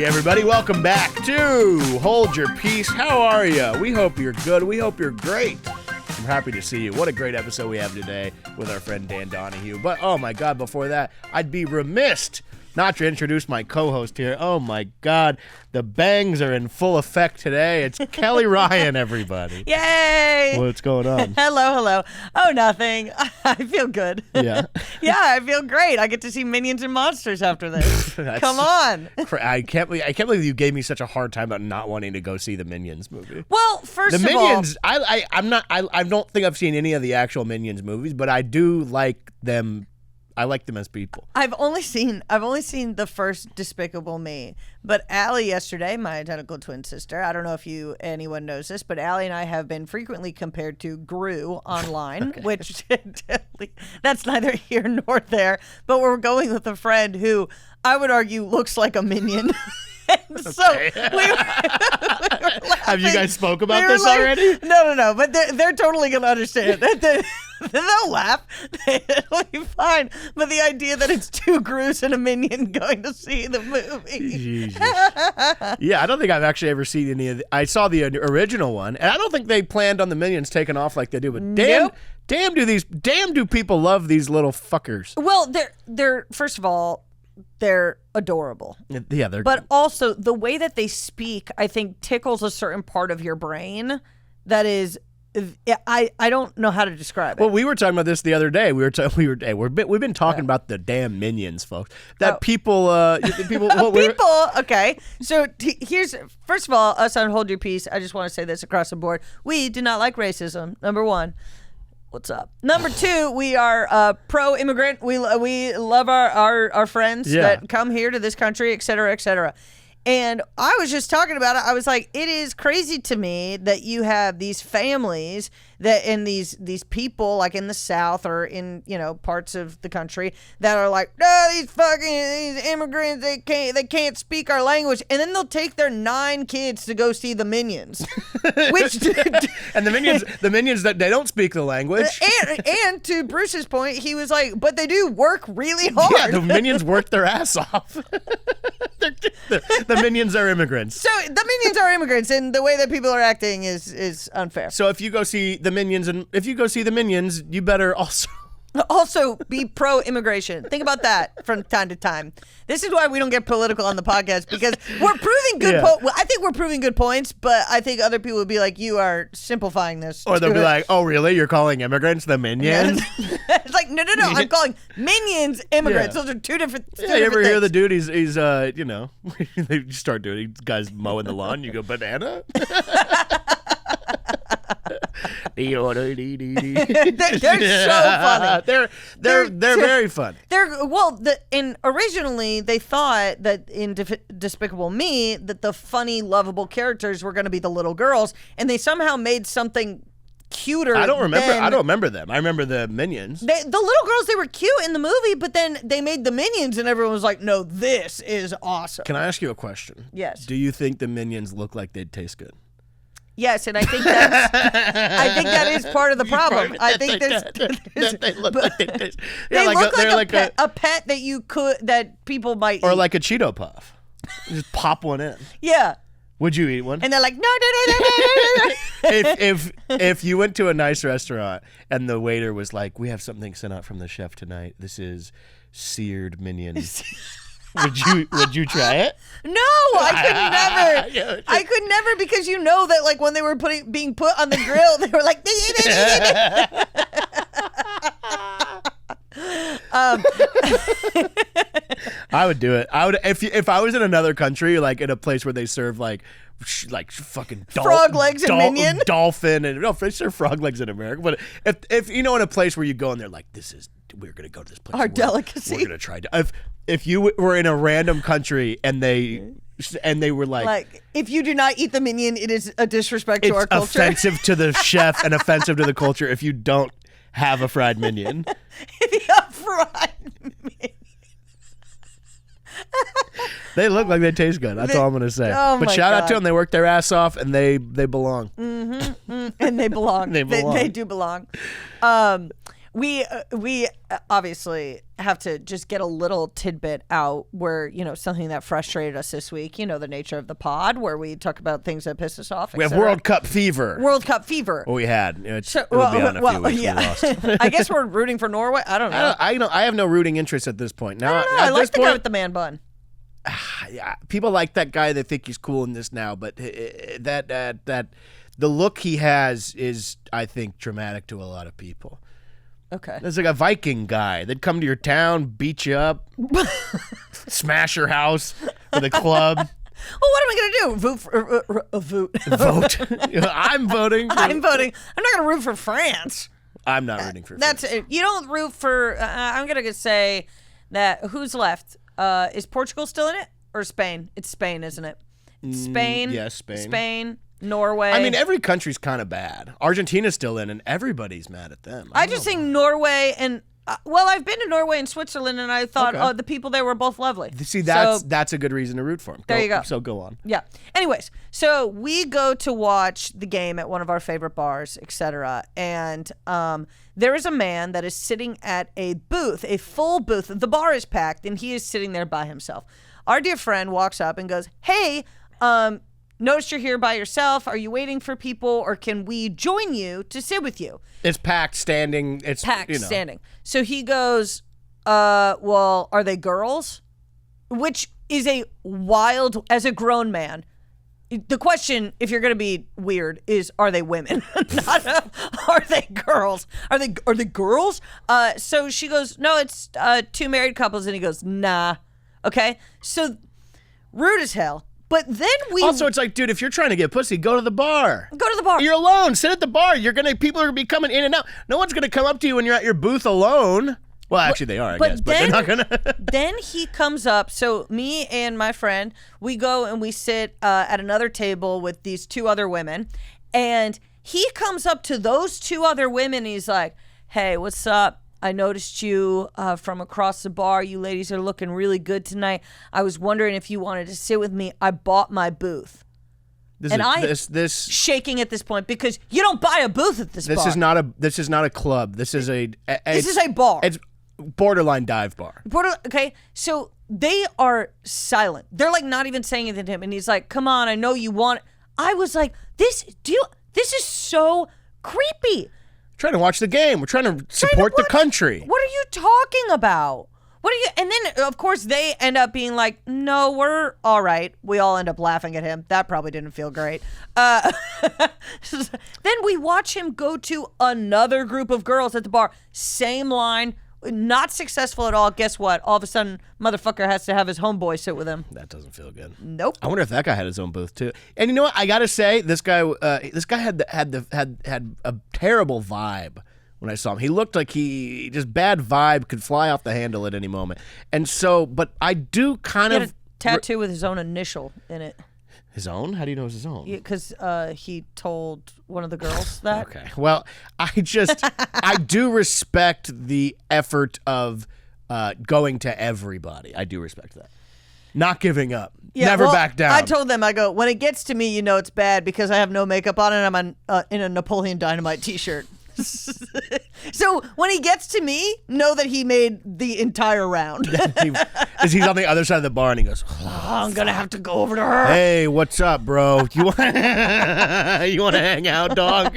Hey everybody, welcome back to Hold Your Peace. How are you? We hope you're good. We hope you're great. I'm happy to see you. What a great episode we have today with our friend Dan Donohue. But oh my God, before that, I'd be remiss not to introduce my co-host here. Oh my God, the bangs are in full effect today. It's Kelly Ryan, everybody. Yay! What's going on? Hello. Oh, nothing. I feel good. Yeah? Yeah, I feel great. I get to see Minions and Monsters after this. Come on. I can't believe you gave me such a hard time about not wanting to go see the Minions movie. Well, first the of Minions, all, I don't think I've seen any of the actual Minions movies, but I do like them. I like them as people. I've only seen the first Despicable Me, but Allie yesterday, my identical twin sister, I don't know if anyone knows this, but Allie and I have been frequently compared to Gru online, okay. Which that's neither here nor there, but we're going with a friend who I would argue looks like a minion. So we were have you guys spoke about this already? No, but they're totally going to understand. They'll laugh. It'll be fine. But the idea that it's two Grus and a minion going to see the movie. Jesus. Yeah, I don't think I've actually ever seen any of I saw the original one, and I don't think they planned on the Minions taking off like they do, but damn do people love these little fuckers. Well, they're first of all, they're adorable. Yeah, but also the way that they speak, I think, tickles a certain part of your brain that is. I don't know how to describe it. Well, we were talking about this the other day. We've been talking about the damn Minions, folks. That people. Okay. So here's first of all, us on Hold Your Peace. I just want to say this across the board: we do not like racism. Number one. What's up? Number two, we are pro-immigrant. We love our friends that come here to this country, et cetera, et cetera. And I was just talking about it. I was like, it is crazy to me that you have these families that in these people like in the South or in parts of the country that are like, no, these immigrants, they can't speak our language, and then they'll take their 9 kids to go see the Minions, which and the Minions that they don't speak the language. And to Bruce's point, he was like, but they do work really hard. Yeah, the Minions work their ass off. The Minions are immigrants. So the Minions are immigrants, and the way that people are acting is unfair. So if you go see the Minions, you better also be pro-immigration. Think about that from time to time. This is why we don't get political on the podcast, because we're proving good I think we're proving good points, but I think other people would be like, you are simplifying this. Or they'll be like, oh, really? You're calling immigrants the Minions? It's like, no. I'm calling Minions immigrants. Those are two different things. You ever hear the dude, he's they start doing, guys mowing the lawn, you go, banana? They're so funny. They're very funny. And originally they thought that in Despicable Me that the funny, lovable characters were going to be the little girls, and they somehow made something cuter. I don't remember them. I remember the Minions. The little girls, they were cute in the movie, but then they made the Minions, and everyone was like, "No, this is awesome." Can I ask you a question? Yes. Do you think the Minions look like they'd taste good? Yes, and I think that is part of the problem. I think they look like they taste. They look like a pet that people might or eat. like a Cheeto Puff. Just pop one in. Yeah. Would you eat one? And they're like, no. If you went to a nice restaurant and the waiter was like, we have something sent out from the chef tonight. This is seared Minions. Would you try it? No, I could never. I could never, because that like when they were being put on the grill, they were like. I would do it. I would if I was in another country, like in a place where they serve like fucking frog legs and minion, dolphin, and no, they serve frog legs in America. But if in a place where you go and they're like, we're gonna go to this place. Our delicacy. We're gonna try. If you were in a random country and they were like, if you do not eat the minion, it is a disrespect to our culture. It's offensive to the chef and offensive to the culture if you don't have a fried minion. If you have fried minion. They look like they taste good. That's all I'm going to say. Oh, but shout out to them. They work their ass off, and they belong. Mm-hmm. And they belong. They belong. They do belong. We obviously have to just get a little tidbit out where, something that frustrated us this week, the nature of the pod, where we talk about things that piss us off. We have World Cup fever. World Cup fever. Well, we had. It'll be on a few weeks. We lost. I guess we're rooting for Norway. I don't know. I have no rooting interest at this point. Now, I don't know. I like the guy with the man bun. Yeah, people like that guy. They think he's cool in this now, but that the look he has is, I think, traumatic to a lot of people. Okay. There's like a Viking guy. They'd come to your town, beat you up, smash your house with a club. Well, what am I going to do? Vote. I'm voting. I'm voting. I'm not going to root for France. I'm not rooting for France. You don't root for, I'm going to say that who's left? Is Portugal still in it or Spain? It's Spain, isn't it? Spain. Yes, Spain. Spain, Norway. I mean, every country's kind of bad. Argentina's still in, and everybody's mad at them. I just think Norway and I've been to Norway and Switzerland, and I thought the people there were both lovely. See, that's a good reason to root for them. There you go. So go on. Yeah. Anyways, so we go to watch the game at one of our favorite bars, etc. And there is a man that is sitting at a booth, a full booth. The bar is packed, and he is sitting there by himself. Our dear friend walks up and goes, "Hey, noticed you're here by yourself. Are you waiting for people, or can we join you to sit with you?" It's packed, standing. It's packed, standing. So he goes, well, are they girls? Which is a wild, as a grown man. The question, if you're going to be weird, is are they women? Not are they girls? Are they girls? So she goes, no, it's two married couples, and he goes, nah. Okay, so rude as hell. But then also, it's like, dude, if you're trying to get pussy, go to the bar. Go to the bar. You're alone. Sit at the bar. People are gonna be coming in and out. No one's gonna come up to you when you're at your booth alone. Well, actually, they are, I guess, but they're not gonna. Then he comes up. So me and my friend, we go and we sit at another table with these two other women, and he comes up to those two other women. And he's like, "Hey, what's up? I noticed you from across the bar. You ladies are looking really good tonight. I was wondering if you wanted to sit with me. I bought my booth." This shaking at this point because you don't buy a booth at this bar. This is not a club. This is a bar. It's borderline dive bar. Okay, so they are silent. They're like not even saying anything to him, and he's like, "Come on, I know you want it." I was like, "This is so creepy." Trying to watch the game. We're trying to support the country. What are you talking about? And then, of course, they end up being like, no, we're all right. We all end up laughing at him. That probably didn't feel great. Then we watch him go to another group of girls at the bar. Same line. Not successful at all. Guess what? All of a sudden, motherfucker has to have his homeboy sit with him. That doesn't feel good. Nope. I wonder if that guy had his own booth too. And you know what? I gotta say, this guy had a terrible vibe when I saw him. He looked like he just bad vibe, could fly off the handle at any moment. And so, but I do kind of a tattoo with his own initial in it. His own? How do you know it's his own? Because he told one of the girls that. Okay. Well, I do respect the effort of going to everybody. I do respect that. Not giving up. Yeah, Never back down. I told them, I go, when it gets to me, it's bad because I have no makeup on and I'm in a Napoleon Dynamite t-shirt. So when he gets to me, know that he made the entire round. He's on the other side of the bar and he goes, I'm going to have to go over to her. Hey, what's up, bro? You want to hang out, dog?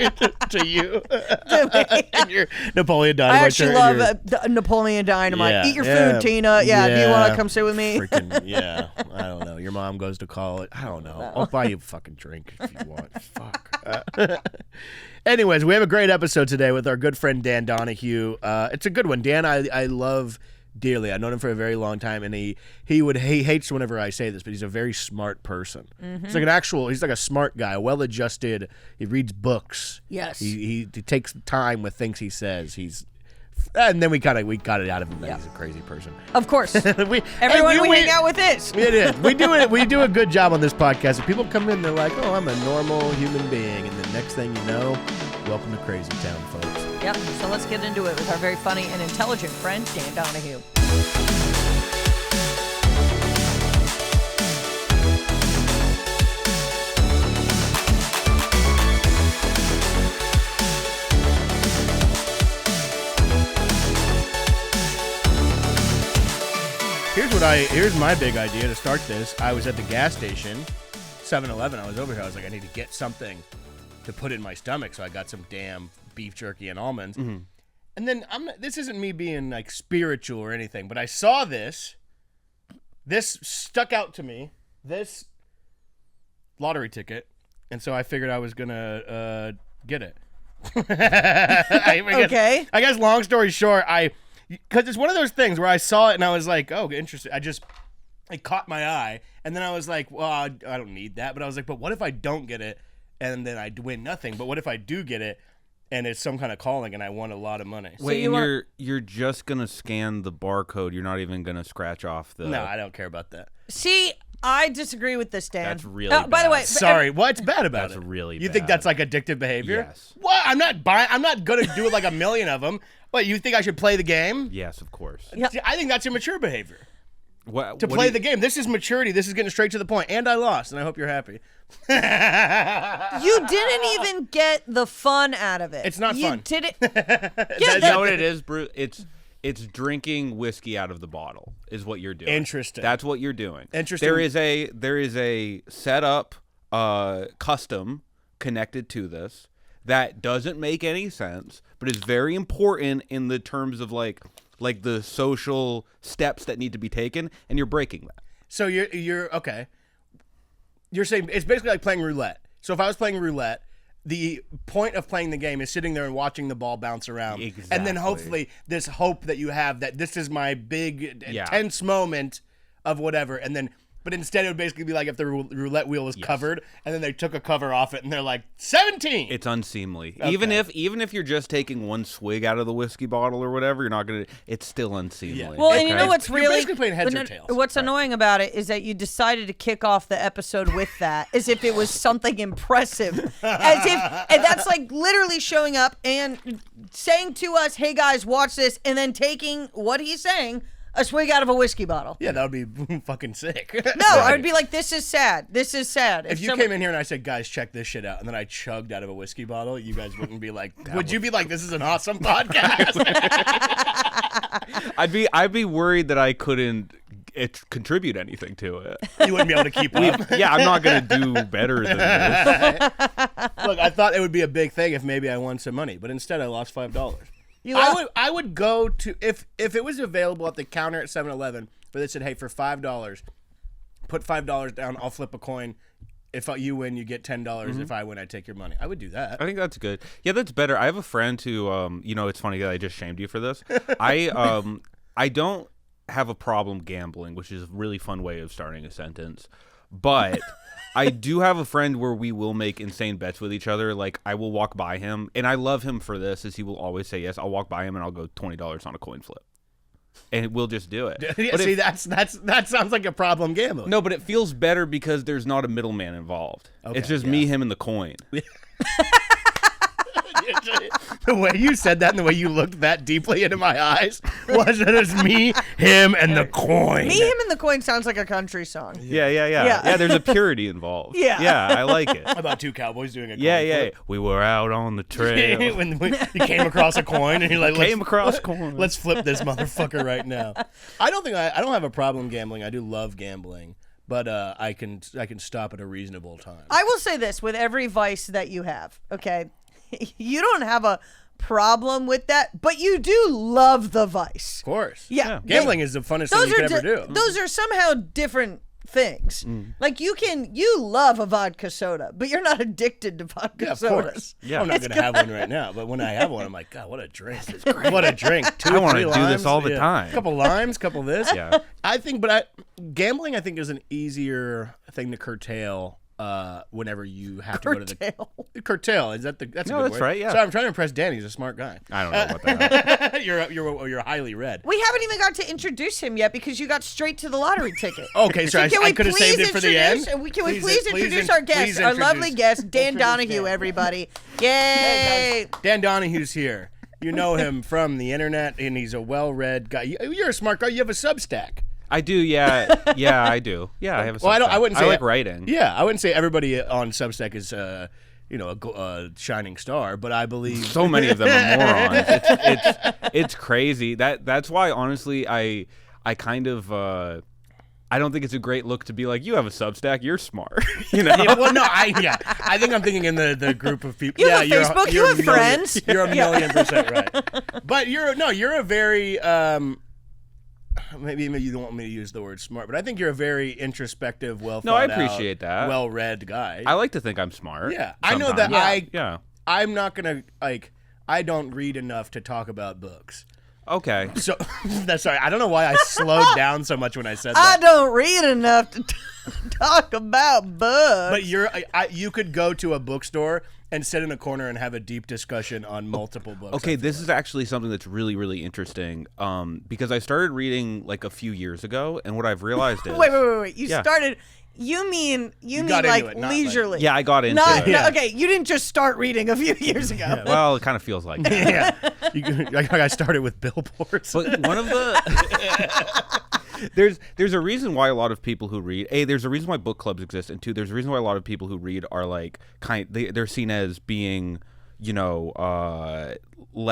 To you. And your Napoleon Dynamite I actually love Napoleon Dynamite. Yeah, Eat your food, Tina. Yeah, do you want to come sit with me? Yeah, I don't know. Your mom goes to college. I don't know. I'll buy you a fucking drink if you want. Fuck. Anyways, we have a great episode today with our good friend Dan Donohue. It's a good one. Dan, I love dearly. I've known him for a very long time, and he hates whenever I say this, but he's a very smart person. Mm-hmm. He's like a smart guy, well-adjusted. He reads books. Yes. He takes time with things he says. And then we got it out of him that he's a crazy person. Of course. We hang out with this. We did. We do a good job on this podcast. If people come in, they're like, "Oh, I'm a normal human being," and the next thing you know, welcome to Crazy Town, folks. Yep. So let's get into it with our very funny and intelligent friend, Dan Donohue. Here's my big idea to start this. I was at the gas station, 7-Eleven. I was over here. I was like, I need to get something to put in my stomach, so I got some damn beef jerky and almonds. Mm-hmm. And then this isn't me being like spiritual or anything, but I saw this. This stuck out to me. This lottery ticket, and so I figured I was gonna get it. Okay. I guess long story short, because it's one of those things where I saw it and I was like, oh, interesting. It caught my eye, and then I was like, well, I don't need that. But I was like, but what if I don't get it, and then I win nothing? But what if I do get it, and it's some kind of calling, and I won a lot of money? Wait, you're just gonna scan the barcode. You're not even gonna scratch off the. No, I don't care about that. See, I disagree with this, Dan. That's really bad. By the way, sorry, what's bad about it? That's really You bad. think that's like addictive behavior? Yes. What? I'm not gonna do it like a million of them. What? You think I should play the game? Yes, of course. Yeah. I think that's immature behavior. What Play the game. This is maturity. This is getting straight to the point. And I lost, and I hope you're happy. You didn't even get the fun out of it. It's not you fun. Did it? You know what it is, Bruce? It's drinking whiskey out of the bottle is what you're doing. Interesting. That's what you're doing. Interesting. There is a setup custom connected to this that doesn't make any sense, but is very important in the terms of like the social steps that need to be taken, and you're breaking that. So you're okay. You're saying it's basically like playing roulette. So if I was playing roulette, the point of playing the game is sitting there and watching the ball bounce around. Exactly. And then hopefully this hope that you have that this is my big tense moment of whatever. And then, but instead it would basically be like if the roulette wheel was covered and then they took a cover off it and they're like 17. It's unseemly. Okay. Even if you're just taking one swig out of the whiskey bottle or whatever, you're not gonna. It's still unseemly. Yeah. Well, and you know what's You're really basically playing heads or tails. What's annoying about it is that you decided to kick off the episode with that, as if it was something impressive, and that's like literally showing up and saying to us, "Hey guys, watch this," and then taking what he's saying. A swig out of a whiskey bottle. Yeah, that would be fucking sick. No, I would be like, this is sad. This is sad. If you came in here and I said, guys, check this shit out, and then I chugged out of a whiskey bottle, you guys wouldn't be like, would you be like, this is an awesome podcast? I'd be worried that I couldn't contribute anything to it. You wouldn't be able to keep up. Yeah, I'm not gonna do better than this. Look, I thought it would be a big thing if maybe I won some money, but instead I lost $5. I would go to if it was available at the counter at 7-Eleven where they said, hey, for $5, put $5 down, I'll flip a coin. If you win, you get $10. Mm-hmm. If I win, I take your money. I would do that. I think that's good. Yeah, that's better. I have a friend who, it's funny that I just shamed you for this. I don't have a problem gambling, which is a really fun way of starting a sentence, but I do have a friend where we will make insane bets with each other. Like, I will walk by him, and I love him for this, as he will always say yes. I'll walk by him, and I'll go $20 on a coin flip. And we'll just do it. Yeah, see, that sounds like a problem gambling. No, but it feels better because there's not a middleman involved. Okay, it's just me, him, and the coin. The way you said that and the way you looked that deeply into my eyes was that it's me, him, and the coin. Me, him, and the coin sounds like a country song. Yeah. Yeah, there's a purity involved. Yeah, I like it. How about two cowboys doing a coin flip? We were out on the trail. when you came across a coin and you're like, came across coin. Let's flip this motherfucker right now. I don't have a problem gambling. I do love gambling. But I can stop at a reasonable time. I will say this with every vice that you have, okay? You don't have a problem with that, but you do love the vice. Of course. Yeah. Gambling is the funnest thing you can ever do. Those are somehow different things. Like you love a vodka soda, but you're not addicted to vodka sodas. Of course. Yeah. I'm not going to have one right now, but when I have one, I'm like, God, what a drink. This is great. What a drink. I want to do this all the time. A couple limes, couple this. Yeah. Gambling, I think, is an easier thing to curtail whenever you have to go to the curtail. Is that that's a good word? Right. Yeah. So I'm trying to impress Danny. He's a smart guy. I don't know about that. You're highly read. We haven't even got to introduce him yet because you got straight to the lottery ticket. Okay, so I could have saved it for the end. Can we please introduce our guest, our lovely guest, Dan Donohue, everybody. Yay! Dan Donohue's here. You know him from the internet, and he's a well-read guy. You're a smart guy. You have a Substack. I do, yeah, I do. Yeah, I have a Substack. Well, I wouldn't say I like writing. Yeah, I wouldn't say everybody on Substack is, a shining star, but I believe so many of them are morons. It's crazy. That's why, honestly, I I kind of I don't think it's a great look to be like, you have a Substack, you're smart. You know? Yeah, well, no, I think I'm thinking in the group of people. You have a Facebook, you have friends. You're a million% right. But you're a very maybe you don't want me to use the word smart, but I think you're a very introspective, I appreciate that. well-read guy. I like to think I'm smart. Yeah, I know that. I'm not gonna I don't read enough to talk about books. Okay. So that's sorry. I don't know why I slowed down so much when I said that. I don't read enough to talk about books. But you could go to a bookstore and sit in a corner and have a deep discussion on multiple books. Okay, this is actually something that's really, really interesting. Because I started reading like a few years ago, and what I've realized is wait. You started. You mean like leisurely? Yeah, I got into it. No, okay, you didn't just start reading a few years ago. Yeah, well, it kind of feels like that. I started with billboards. But one of the there's a reason why a lot of people who read, there's a reason why book clubs exist, and two, there's a reason why a lot of people who read are like they're seen as being, less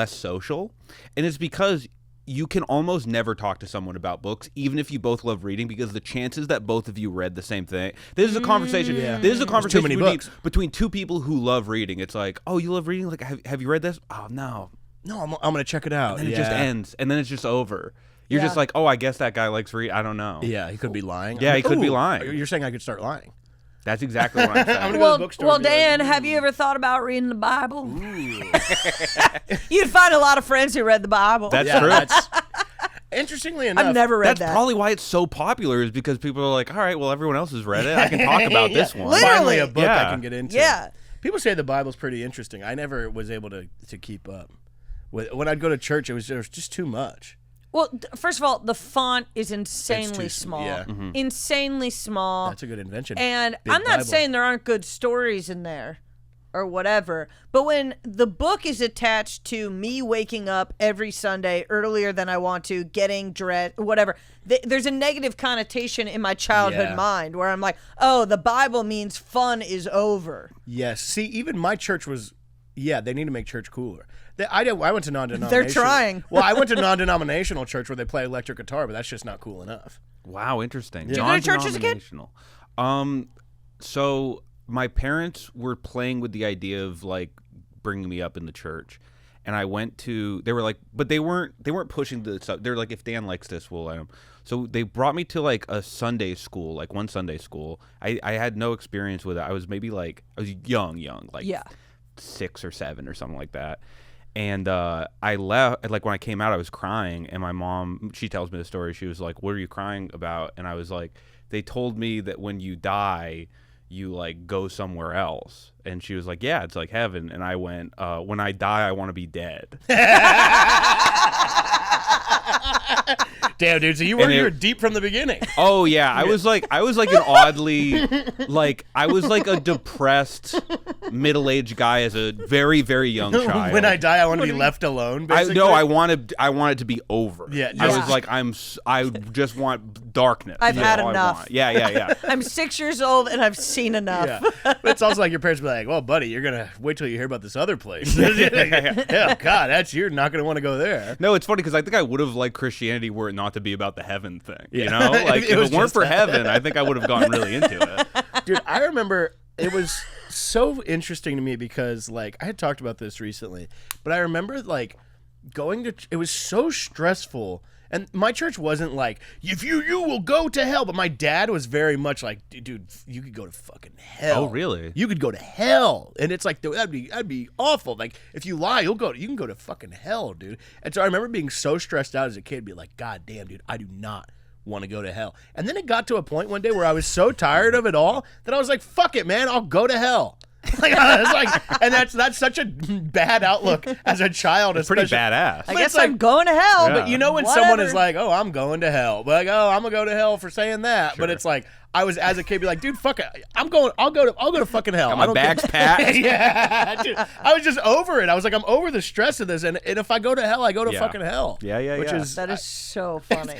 social, and it's because you can almost never talk to someone about books, even if you both love reading, because the chances that both of you read the same thing. This is a conversation. Yeah. This is a conversation between two people who love reading. It's like, oh, you love reading? Like, have you read this? Oh, no. No, I'm going to check it out. And then it just ends, and then it's just over. You're just like, oh, I guess that guy likes reading. I don't know. Yeah, he could be lying. Yeah, he could be lying. You're saying I could start lying. That's exactly what I'm saying. I'm gonna go to the bookstore. Well, Dan, have you ever thought about reading the Bible? You'd find a lot of friends who read the Bible. That's true. Interestingly enough, I've never read that. That's probably why it's so popular, is because people are like, all right, well, everyone else has read it. I can talk about this one. Literally. Finally, a book I can get into. Yeah. People say the Bible's pretty interesting. I never was able to keep up. When I'd go to church, it was just too much. Well, first of all, the font is insanely small. Yeah. Mm-hmm. Insanely small. That's a good invention. And Big I'm not Bible. saying there aren't good stories in there or whatever, but when the book is attached to me waking up every Sunday earlier than I want to, getting dressed, whatever, there's a negative connotation in my childhood mind where I'm like, oh, the Bible means fun is over. Yes. See, even my church was, they need to make church cooler. I went to non-denominational. They're trying. Well, I went to non-denominational church where they play electric guitar, but that's just not cool enough. Wow, interesting. Did you go to church as a kid? So my parents were playing with the idea of like bringing me up in the church, and I went to. They were like, but they weren't pushing the stuff. They're like, if Dan likes this, we'll let him. So they brought me to like a Sunday school, like one Sunday school. I had no experience with it. I was young, like 6 or 7 or something like that. And I left, like when I came out, I was crying, and my mom, she tells me the story. She was like, what are you crying about? And I was like, they told me that when you die, you like go somewhere else. And she was like, yeah, it's like heaven. And I went, when I die, I want to be dead. Damn, dude. So you were deep from the beginning. Oh yeah, I was like an oddly, like I was like a depressed middle-aged guy as a very, very young child. When I die, I want to be left alone. Basically. I wanted it to be over. Yeah, I was like, I just want darkness. I've had enough. Yeah. I'm 6 years old and I've seen enough. Yeah. But it's also like your parents be like, well, buddy, you're gonna wait till you hear about this other place. Yeah, God, you're not gonna want to go there. No, it's funny because I think I would have liked Christianity were it not to be about the heaven thing. You know, like if it weren't for heaven, I think I would have gotten really into it. Dude, I remember it was so interesting to me because like I had talked about this recently, but I remember like going to it was so stressful. And my church wasn't like, if you will go to hell. But my dad was very much like, dude, you could go to fucking hell. Oh, really? You could go to hell. And it's like, that'd be awful. Like, if you lie, you can go to fucking hell, dude. And so I remember being so stressed out as a kid, be like, God damn, dude, I do not want to go to hell. And then it got to a point one day where I was so tired of it all that I was like, fuck it, man, I'll go to hell. Like, I was like, and that's such a bad outlook as a child. It's pretty badass. I guess I'm going to hell. But you know when someone is like, oh, I'm going to hell. But like, oh, I'm gonna go to hell for saying that. Sure. But it's like I was as a kid be like, dude, fuck it. I'll go to fucking hell. Got my bags packed. Yeah. Dude, I was just over it. I was like, I'm over the stress of this. And if I go to hell, I go to fucking hell. Yeah. That is so funny.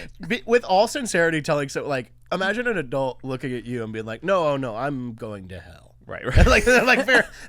With all sincerity telling so like imagine an adult looking at you and being like, no, I'm going to hell. Right. like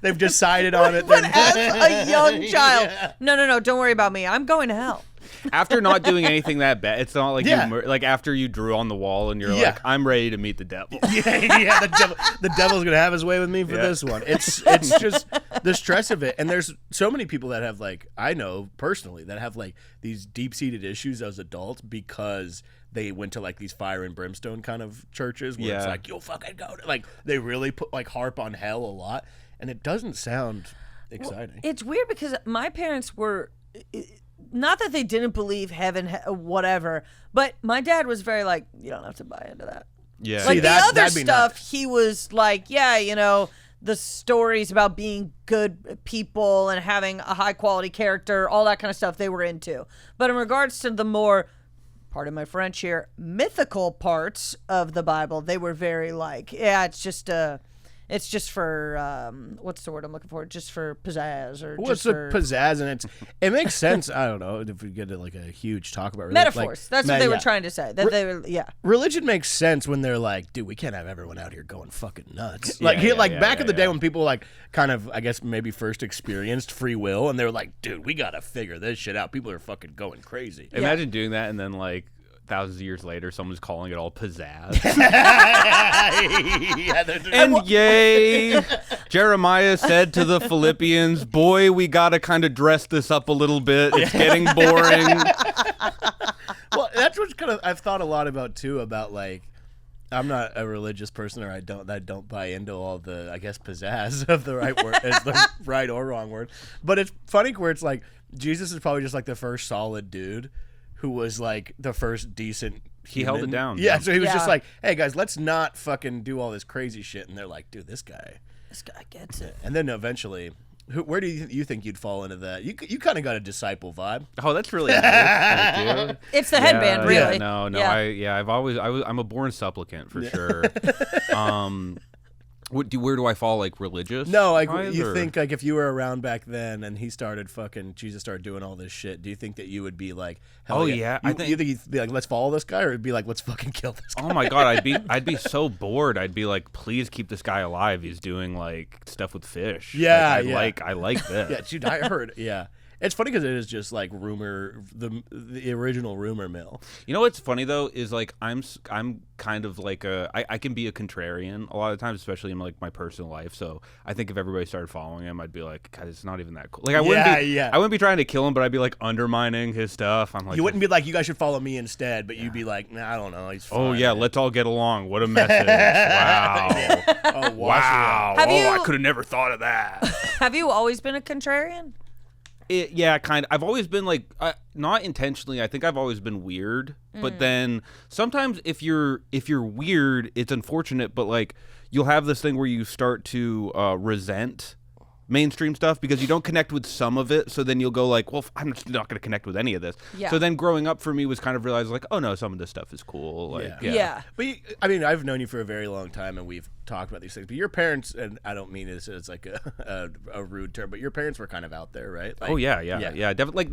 they've decided on it. But as a young child, no, don't worry about me. I'm going to hell. after not doing anything that bad, it's not like Yeah. like after you drew on the wall and you're like, I'm ready to meet the devil. Yeah, the devil's gonna have his way with me for this one. It's just the stress of it, and there's so many people that have like, I know personally, that have like these deep-seated issues as adults because they went to like these fire and brimstone kind of churches where it's like, you'll fucking go to, like, they really put like harp on hell a lot, and it doesn't sound exciting. It's weird because my parents were, not that they didn't believe heaven, whatever, but my dad was very like, you don't have to buy into that. Yeah. Like See, the other that'd be stuff, nuts. he was like, yeah, you know, the stories about being good people and having a high quality character, all that kind of stuff they were into. But in regards to the more, pardon my French here, mythical parts of the Bible, they were very like, yeah, it's just for what's the word I'm looking for? Just for pizzazz or What's just the for pizzazz, and it makes sense. I don't know if we get to like a huge talk about metaphors. That's what they were yeah. trying to say. That they were, yeah. Religion makes sense when they're like, dude, we can't have everyone out here going fucking nuts. Like back in the day when people like kind of, I guess maybe first experienced free will, and they were like, dude, we gotta figure this shit out. People are fucking going crazy. Imagine doing that and then like thousands of years later, someone's calling it all pizzazz. And yay, Jeremiah said to the Philippians, boy, we got to kind of dress this up a little bit. It's getting boring. Well, that's what's kind of I've thought a lot about too, about like, I'm not a religious person, or I don't buy into all the, I guess, pizzazz of the right word as the right or wrong word. But it's funny where it's like Jesus is probably just like the first solid dude who was like the first decent He held it down. Yeah, so he was just Yeah. like, hey guys, let's not fucking do all this crazy shit. And they're like, dude, this guy gets it. And then eventually, where do you think you'd fall into that? You kind of got a disciple vibe. Oh, that's really nice. Thank you. It's the headband, really. No, Yeah. I'm a born supplicant for sure. Where do I fall, like religious? No, like wise, you or? think like if you were around back then and he started Jesus started doing all this shit, do you think that you would be like, hell Oh, yeah? yeah, You, I think- you think he'd be like, let's follow this guy, or it'd be like, let's fucking kill this guy? Oh my god, I'd be so bored. I'd be like, please keep this guy alive. He's doing like stuff with fish. Yeah, I like this. Yeah, dude, I heard. Yeah, it's funny because it is just like the original rumor mill. You know what's funny though is like I'm kind of like I can be a contrarian a lot of times, especially in like my personal life. So I think if everybody started following him, I'd be like, God, it's not even that cool. Like I wouldn't be trying to kill him, but I'd be like undermining his stuff. I'm like, You wouldn't be like, you guys should follow me instead, but you'd be like, nah, I don't know, he's fine. oh yeah, let's all get along. What a message! Wow, Oh wow. Have you- I could have never thought of that. Have you always been a contrarian? Yeah, kind of. I've always been like, not intentionally. I think I've always been weird. But then sometimes if you're weird, it's unfortunate. But like, you'll have this thing where you start to resent mainstream stuff because you don't connect with some of it. So then you'll go like, well, I'm just not going to connect with any of this. Yeah. So then growing up for me was kind of realizing like, oh no, some of this stuff is cool. Like, Yeah. But I mean, I've known you for a very long time, and we've talked about these things. But your parents, and I don't mean this as like a rude term, but your parents were kind of out there, right? Like, Oh yeah. Definitely. Like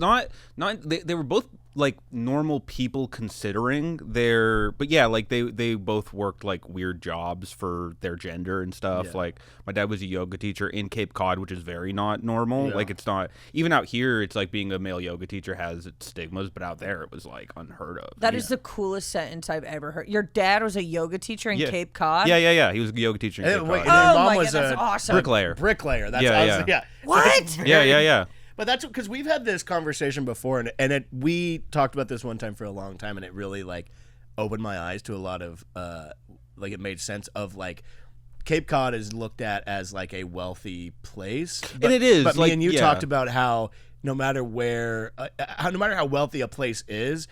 not they were both like normal people considering their, but yeah, like they both worked like weird jobs for their gender and stuff. Yeah. Like my dad was a yoga teacher in Cape Cod, which is very not normal. Yeah. Like it's not even out here. It's like being a male yoga teacher has its stigmas, but out there it was like unheard of. That is the coolest sentence I've ever heard. Your dad was a yoga teacher in Cape Cod? Yeah. He was a yoga teacher in Cape Wait, Cod. and your Oh mom my was God, that's a awesome. Bricklayer. That's Yeah. What? Yeah. But that's because we've had this conversation before, and we talked about this one time for a long time, and it really like opened my eyes to a lot of like it made sense of like Cape Cod is looked at as like a wealthy place, And it is, But like, me and you yeah. talked about how no matter how wealthy a place is,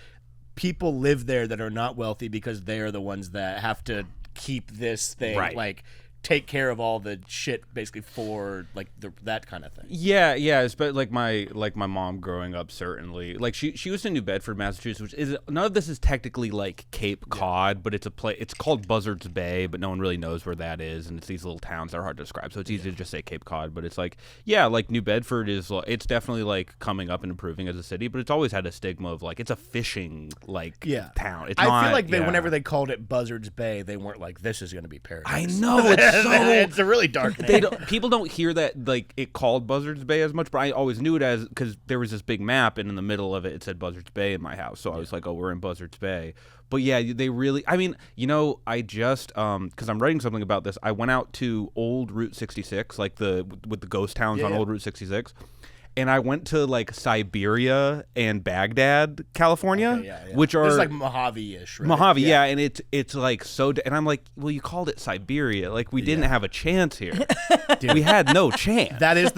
people live there that are not wealthy because they are the ones that have to keep this thing Right. like take care of all the shit basically for like that kind of thing. Yeah, but like my mom growing up, certainly like she was in New Bedford, Massachusetts, which is none of this is technically like Cape Cod, but it's a place. It's called Buzzards Bay, but no one really knows where that is, and it's these little towns that are hard to describe. So it's easy to just say Cape Cod, but it's like like New Bedford is it's definitely like coming up and improving as a city, but it's always had a stigma of like it's a fishing town. It's I not, feel like whenever they called it Buzzards Bay, they weren't like this is going to be paradise. I know it's It's a really dark name. People don't hear that like it called Buzzards Bay as much, but I always knew it as because there was this big map, and in the middle of it said Buzzards Bay in my house. So I was like, oh, we're in Buzzards Bay. But yeah, they really. I mean, I just because I'm writing something about this. I went out to old Route 66, like with the ghost towns on old Route 66. And I went to like Siberia and Baghdad, California, which are it's like Mojave-ish, right? Mojave, yeah, and it's like so. And I'm like, well, you called it Siberia, like we didn't have a chance here. Dude, we had no chance. That is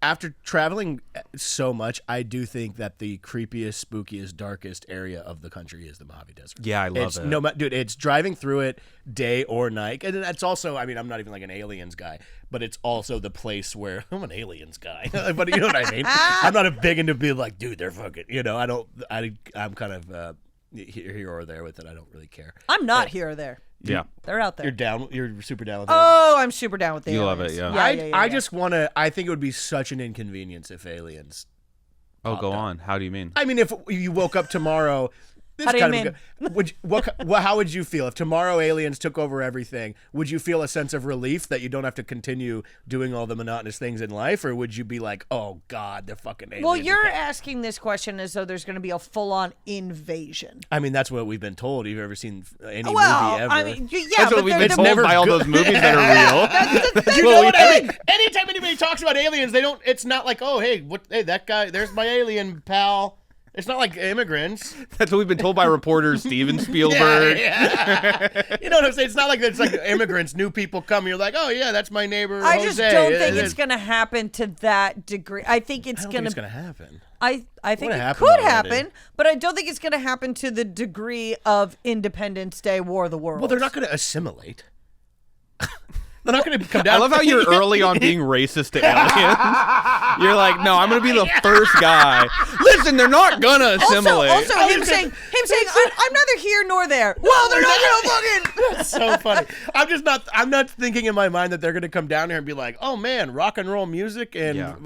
after traveling so much, I do think that the creepiest, spookiest, darkest area of the country is the Mojave Desert. Yeah, I love it. Dude, it's driving through it day or night. And that's also, I mean, I'm not even like an aliens guy, but it's also the place where I'm an aliens guy. But you know what I mean? I'm not a big into being like, dude, they're fucking, I'm kind of here or there with it. I don't really care. I'm not here or there. Yeah. They're out there. You're super down with it. Oh, I'm super down with the You aliens. love it, yeah. I just want to, I think it would be such an inconvenience if aliens. Oh, go on. How do you mean? I mean, if you woke up tomorrow. How do you mean? How would you feel if tomorrow aliens took over everything? Would you feel a sense of relief that you don't have to continue doing all the monotonous things in life, or would you be like, "Oh God, they're fucking aliens"? Well, you're asking this question as though there's going to be a full-on invasion. I mean, that's what we've been told. You've ever seen any movie ever? I mean, yeah, that's what we've been told by all those movies that are real. You know what I mean? Anytime anybody talks about aliens, they don't. It's not like, oh, hey, that guy. There's my alien pal. It's not like immigrants. That's what we've been told by reporters, Steven Spielberg. Yeah. You know what I'm saying? It's not like it's like immigrants, new people come. You're like, oh yeah, that's my neighbor. I Jose. just don't think it's going to happen to that degree. I think it's going to happen. I think it happened could already. happen, but I don't think it's going to happen to the degree of Independence Day, War of the Worlds. Well, they're not going to assimilate. They're not going to come down. I love how you're early on being racist to aliens. You're like, no, I'm going to be the first guy. Listen, they're not going to assimilate. Also, him saying, I'm neither here nor there. Well, they're not going to fucking. That's so funny. I'm not thinking in my mind that they're going to come down here and be like, oh man, rock and roll music and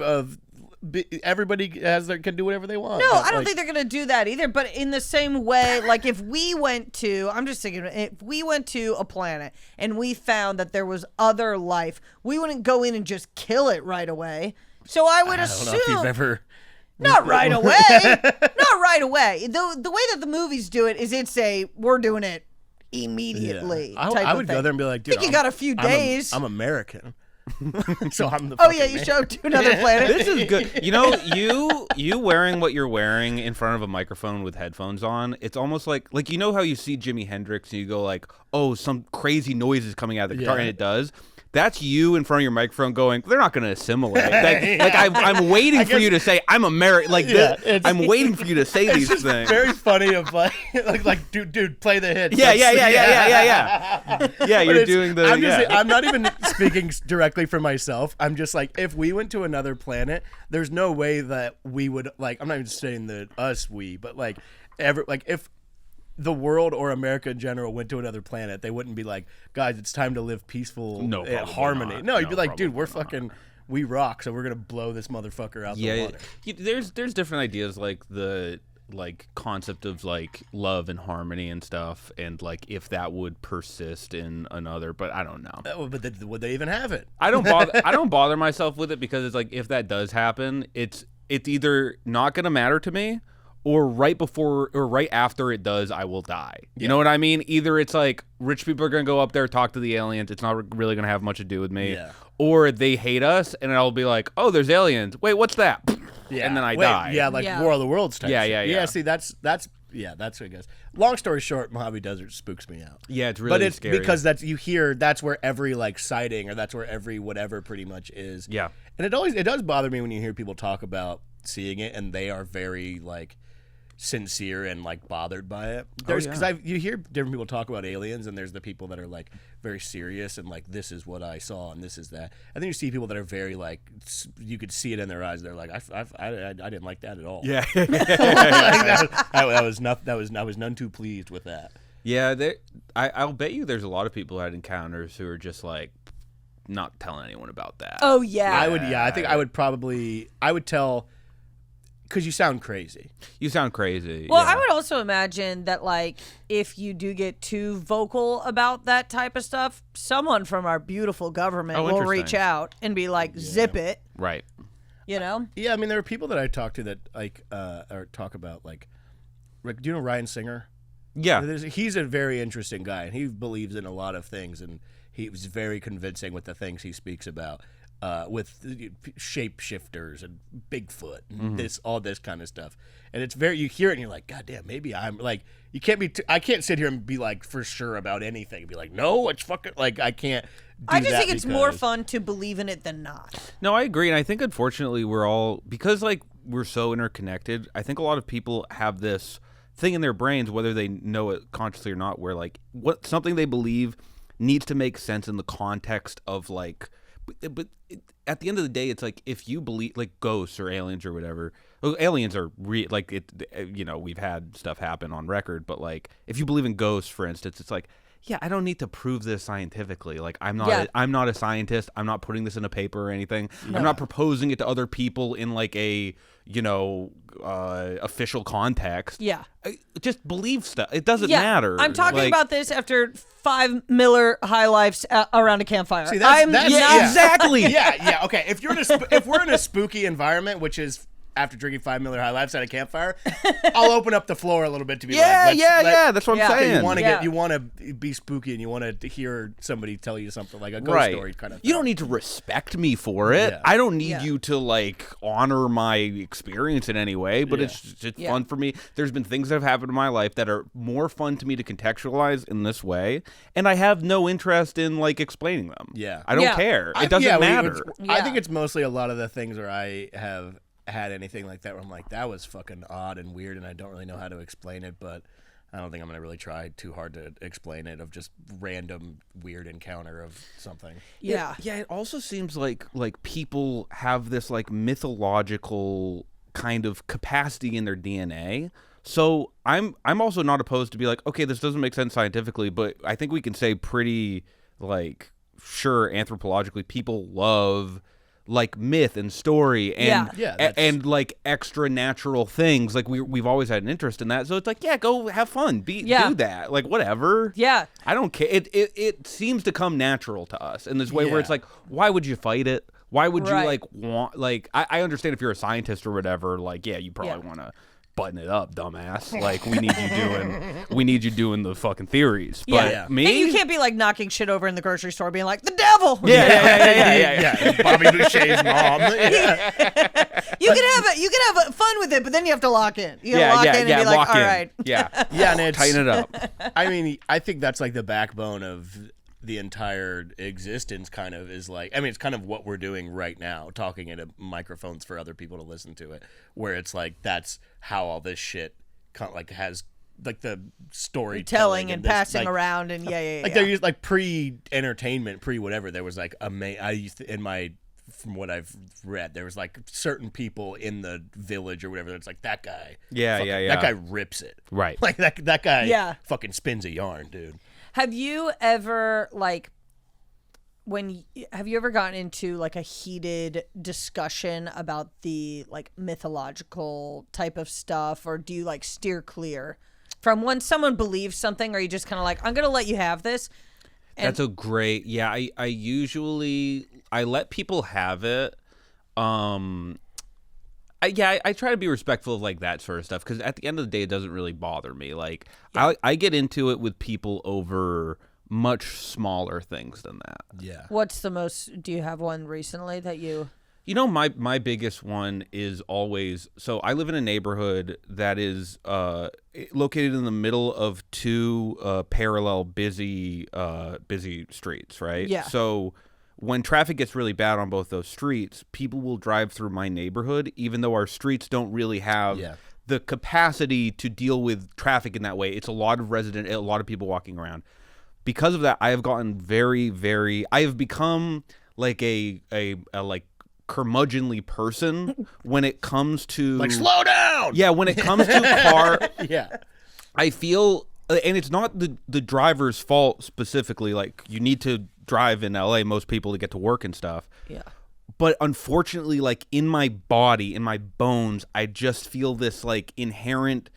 everybody can do whatever they want. No, but I don't think they're going to do that either. But in the same way, like if we went to, I'm just thinking, if we went to a planet and we found that there was other life, we wouldn't go in and just kill it right away. So I would assume. I don't know if you've ever. Not right away. Not right away. The way that the movies do it is we're doing it immediately. Yeah. Type I of would thing. go there and be like, dude, I think you got a few days. I'm American. So I'm the oh yeah, fucking you man. showed to another planet. This is good. You wearing what you're wearing in front of a microphone with headphones on, it's almost like you know how you see Jimi Hendrix and you go like, oh, some crazy noise is coming out of the guitar, and it does. That's you in front of your microphone going, they're not going to assimilate. I'm waiting for you to say, I'm American. I'm waiting for you to say these things. Very funny of like dude, play the hits. Yeah. Yeah, you're doing the. I'm not even speaking directly for myself. I'm just like, if we went to another planet, there's no way that we would like. I'm not even saying that but if the world or America in general went to another planet, they wouldn't be like, guys, it's time to live peaceful harmony. Not. No, you'd be like, dude, we're fucking, we rock, so we're gonna blow this motherfucker out the water. There's different ideas like the concept of like love and harmony and stuff, and like if that would persist in another, but I don't know. But would they even have it? I don't bother myself with it because it's like if that does happen, it's either not gonna matter to me. Or right before or right after it does, I will die. You know what I mean? Either it's like rich people are going to go up there, talk to the aliens. It's not really going to have much to do with me. Yeah. Or they hate us, and I'll be like, oh, there's aliens. Wait, what's that? Yeah. And then I die. Yeah, like War of the Worlds type shit. Yeah. Yeah, see, that's what I guess. Long story short, Mojave Desert spooks me out. Yeah, it's really scary. But it's because that's where every like sighting or that's where every whatever pretty much is. Yeah. And it does bother me when you hear people talk about seeing it and they are very like sincere and like bothered by it. Because you hear different people talk about aliens, and there's the people that are like very serious and like this is what I saw and this is that, and then you see people that are very like you could see it in their eyes. They're like I didn't like that at all. Yeah, I was none too pleased with that. Yeah, I'll bet you there's a lot of people who had encounters who are just like not telling anyone about that. Oh yeah, I would. Yeah, I think I would tell. because you sound crazy. You sound crazy. Well, yeah. I would also imagine that, like, if you do get too vocal about that type of stuff, someone from our beautiful government will interesting. reach out and be like, zip it, Right. you know? Yeah, I mean, there are people that I talk to that like or talk about like, do you know Ryan Singer? Yeah. He's a very interesting guy, and he believes in a lot of things, and he was very convincing with the things he speaks about. With shapeshifters and Bigfoot and all this kind of stuff, and it's very, you hear it and you're like, God damn, maybe I'm like, you can't be. I can't sit here and be like for sure about anything. Be like, no, it's fucking like I can't. I just think it's more fun to believe in it than not. No, I agree, and I think unfortunately we're all, because like we're so interconnected. I think a lot of people have this thing in their brains, whether they know it consciously or not, where like what something they believe needs to make sense in the context of like. But at the end of the day, it's like if you believe like ghosts or aliens or whatever. Well, aliens are like it. You know, we've had stuff happen on record, but like if you believe in ghosts, for instance, it's like, yeah, I don't need to prove this scientifically. Like I'm not a scientist. I'm not putting this in a paper or anything. I'm not proposing it to other people in like a official context. Yeah. Just believe stuff. It doesn't matter. I'm talking like, about this after 5 Miller High Lifes around a campfire. See, that's exactly. Yeah. Okay. If we're in a spooky environment, which is after drinking 5 Miller High Lifes at a campfire, I'll open up the floor a little bit to be that's what I'm saying. You want to be spooky and you want to hear somebody tell you something like a ghost story kind of thing. You don't need to respect me for it. Yeah. I don't need you to like honor my experience in any way, but it's just fun for me. There's been things that have happened in my life that are more fun to me to contextualize in this way, and I have no interest in like explaining them. Yeah. I don't care. It doesn't matter. I think it's mostly a lot of the things where I have had anything like that where I'm like, that was fucking odd and weird and I don't really know how to explain it, but I don't think I'm going to really try too hard to explain it, of just random weird encounter of something. Yeah. Yeah, it also seems like people have this like mythological kind of capacity in their DNA. So I'm also not opposed to be like, okay, this doesn't make sense scientifically, but I think we can say pretty like sure anthropologically people love like myth and story and and like extra natural things. Like we've always had an interest in that. So it's like, yeah, go have fun. Do that. Like whatever. Yeah. I don't care. It seems to come natural to us in this way where it's like, why would you fight it? Why would you like want like I understand if you're a scientist or whatever, like, yeah, you probably want to button it up, dumbass. Like we need you doing the fucking theories. But me, and you can't be like knocking shit over in the grocery store, being like the devil. Yeah. Bobby Boucher's mom. You can have fun with it, but then you have to lock in. You gotta lock in and be like, all right. Yeah, and it's, tighten it up. I mean, I think that's like the backbone of the entire existence. Kind of is like, I mean, it's kind of what we're doing right now, talking into microphones for other people to listen to it. Where it's like that's how all this shit like has like the storytelling and this, passing like, around and like there used like pre-entertainment, pre-whatever. There was like I used to, in my, from what I've read, there was like certain people in the village or whatever that's like, that guy that guy rips it, right? Like that guy fucking spins a yarn, dude. Have you ever like have you ever gotten into like a heated discussion about the like mythological type of stuff, or do you like steer clear from when someone believes something, or you just kind of like, I'm gonna let you have this? That's a great, I usually let people have it. I try to be respectful of like that sort of stuff, because at the end of the day, it doesn't really bother me. Like I get into it with people over much smaller things than that. Yeah. What's the most? Do you have one recently that you? You know, my biggest one is always, so I live in a neighborhood that is located in the middle of two parallel busy streets, right? Yeah. So when traffic gets really bad on both those streets, people will drive through my neighborhood, even though our streets don't really have the capacity to deal with traffic in that way. It's a lot of people walking around. Because of that, I have gotten very, I have become like a like curmudgeonly person when it comes to like, slow down. Yeah, when it comes to car. Yeah. I feel, and it's not the driver's fault specifically. Like, you need to drive in LA, most people, to get to work and stuff. Yeah. but unfortunately, like in my body, in my bones, I just feel this like inherent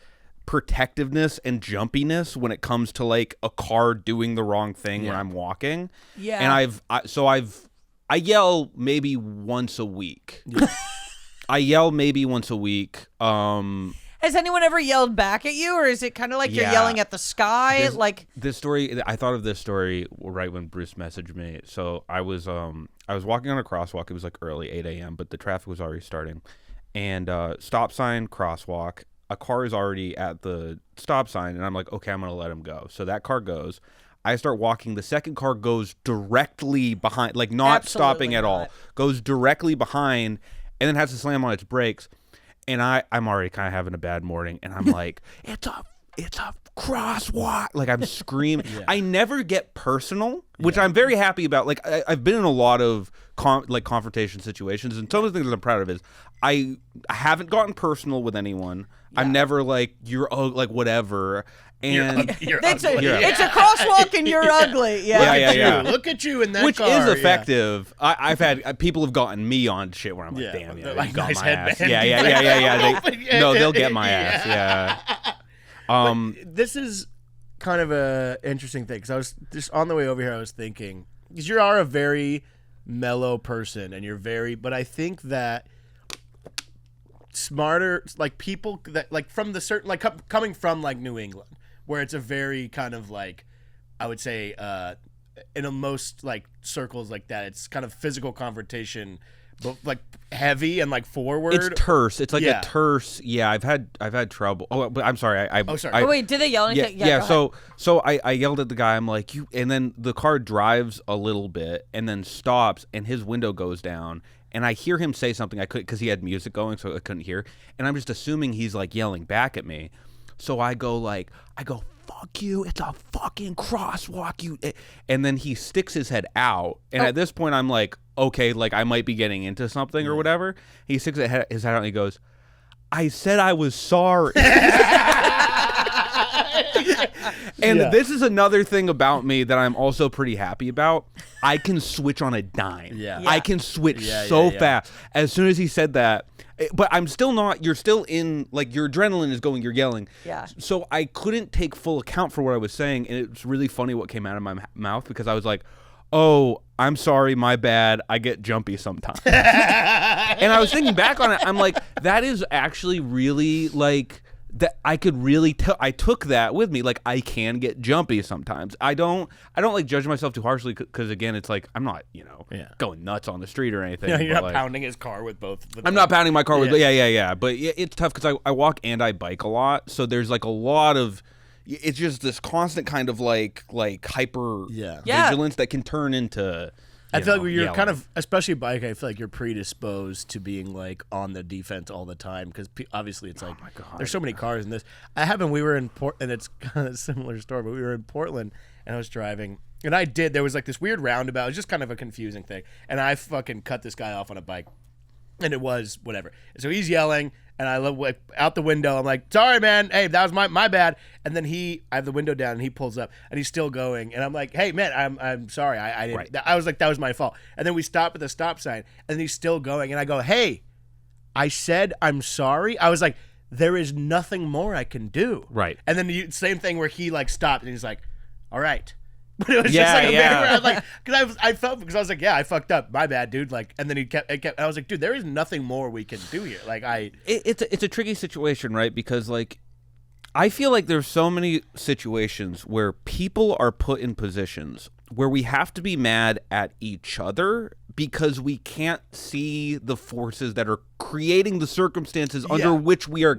protectiveness and jumpiness when it comes to like a car doing the wrong thing when I'm walking. Yeah. And I yell maybe once a week. I yell maybe once a week. Has anyone ever yelled back at you, or is it kind of like you're yelling at the sky? This story, I thought of this story right when Bruce messaged me. So I was walking on a crosswalk. It was like early 8 a.m., but the traffic was already starting. And stop sign, crosswalk. A car is already at the stop sign, and I'm like, okay, I'm going to let him go. So that car goes. I start walking. The second car goes directly behind, like not stopping at all. Goes directly behind, and then has to slam on its brakes. And I'm already kind of having a bad morning, and I'm like, it's a crosswalk. Like I'm screaming. I never get personal, which I'm very happy about. Like I've been in a lot of confrontation situations, and some of the things that I'm proud of is I haven't gotten personal with anyone. I'm never like you're like whatever. And it's a crosswalk and you're ugly. Yeah. Look at you in that which car. is effective. I've had people have gotten me on shit where I'm like, damn, you got nice my ass. headband. They'll get my ass. Yeah. But this is kind of a interesting thing because I was just on the way over here. I was thinking because you are a very mellow person and but I think that smarter like people that like from the certain like coming from like New England. Where it's a very kind of like, I would say, in a most like circles like that, it's kind of physical confrontation, but like heavy and like forward. It's terse. It's like a terse. Yeah, I've had trouble. Oh, but I'm sorry. Sorry. Wait, did they yell anything? Yeah. So I yelled at the guy. I'm like, you, and then the car drives a little bit and then stops, and his window goes down. And I hear him say something I couldn't because he had music going, so I couldn't hear. And I'm just assuming he's like yelling back at me. So I go, fuck you, it's a fucking crosswalk, you. And then he sticks his head out. And at this point, I'm like, okay, like I might be getting into something or whatever. He sticks his head out and he goes, I said I was sorry. And this is another thing about me that I'm also pretty happy about. I can switch on a dime. I can switch so fast. As soon as he said that, but I'm still not, you're still in, like your adrenaline is going, you're yelling. Yeah. So I couldn't take full account for what I was saying. And it's really funny what came out of my mouth because I was like, oh, I'm sorry, my bad. I get jumpy sometimes. And I was thinking back on it. I'm like, that is actually really like, that I could really I took that with me. Like I can get jumpy sometimes. I don't like judge myself too harshly because again, it's like I'm not going nuts on the street or anything. You're not like, pounding his car with both. I'm not pounding my car with. Yeah. But it's tough because I walk and I bike a lot, so there's like a lot of. It's just this constant kind of like hyper vigilance that can turn into. I feel like you're kind of, especially bike, I feel like you're predisposed to being like on the defense all the time because obviously it's like there's so many cars in this. We were in Portland, and it's kind of a similar story, but we were in Portland and I was driving and there was like this weird roundabout. It was just kind of a confusing thing. And I fucking cut this guy off on a bike and it was whatever. So he's yelling and I look out the window. I'm like, sorry, man. Hey, that was my bad. And then I have the window down and he pulls up and he's still going. And I'm like, hey, man, I'm sorry. I didn't. Right. I was like, that was my fault. And then we stop at the stop sign and he's still going. And I go, hey, I said I'm sorry. I was like, there is nothing more I can do. Right. And then same thing where he like stopped and he's like, all right. But it was just like a very like because I felt because I was like, yeah, I fucked up, my bad, dude. Like, and then he kept. I was like, dude, there is nothing more we can do here. Like, it's a tricky situation, right? Because like, I feel like there's so many situations where people are put in positions where we have to be mad at each other because we can't see the forces that are creating the circumstances under which we are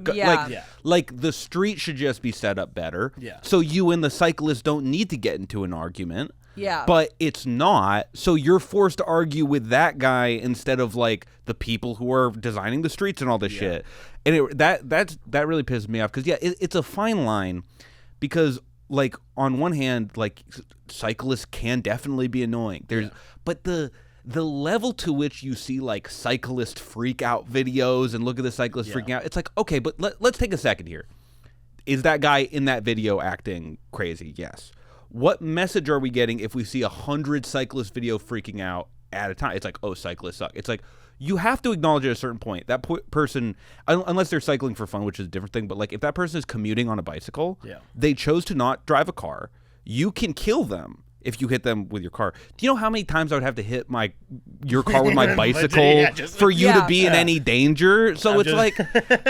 like the street should just be set up better so you and the cyclist don't need to get into an argument but it's not, so you're forced to argue with that guy instead of like the people who are designing the streets and all this shit. And that really pisses me off because it's a fine line because like on one hand like cyclists can definitely be annoying but the level to which you see like cyclist freak out videos and look at the cyclist freaking out, it's like, okay, but let's take a second here. Is that guy in that video acting crazy? Yes. What message are we getting if we see 100 cyclist video freaking out at a time. It's like, oh, cyclists suck. It's like, you have to acknowledge at a certain point that person, unless they're cycling for fun, which is a different thing, but like if that person is commuting on a bicycle, they chose to not drive a car, you can kill them if you hit them with your car. Do you know how many times I would have to hit your car with my bicycle for you to be in any danger? So it's like,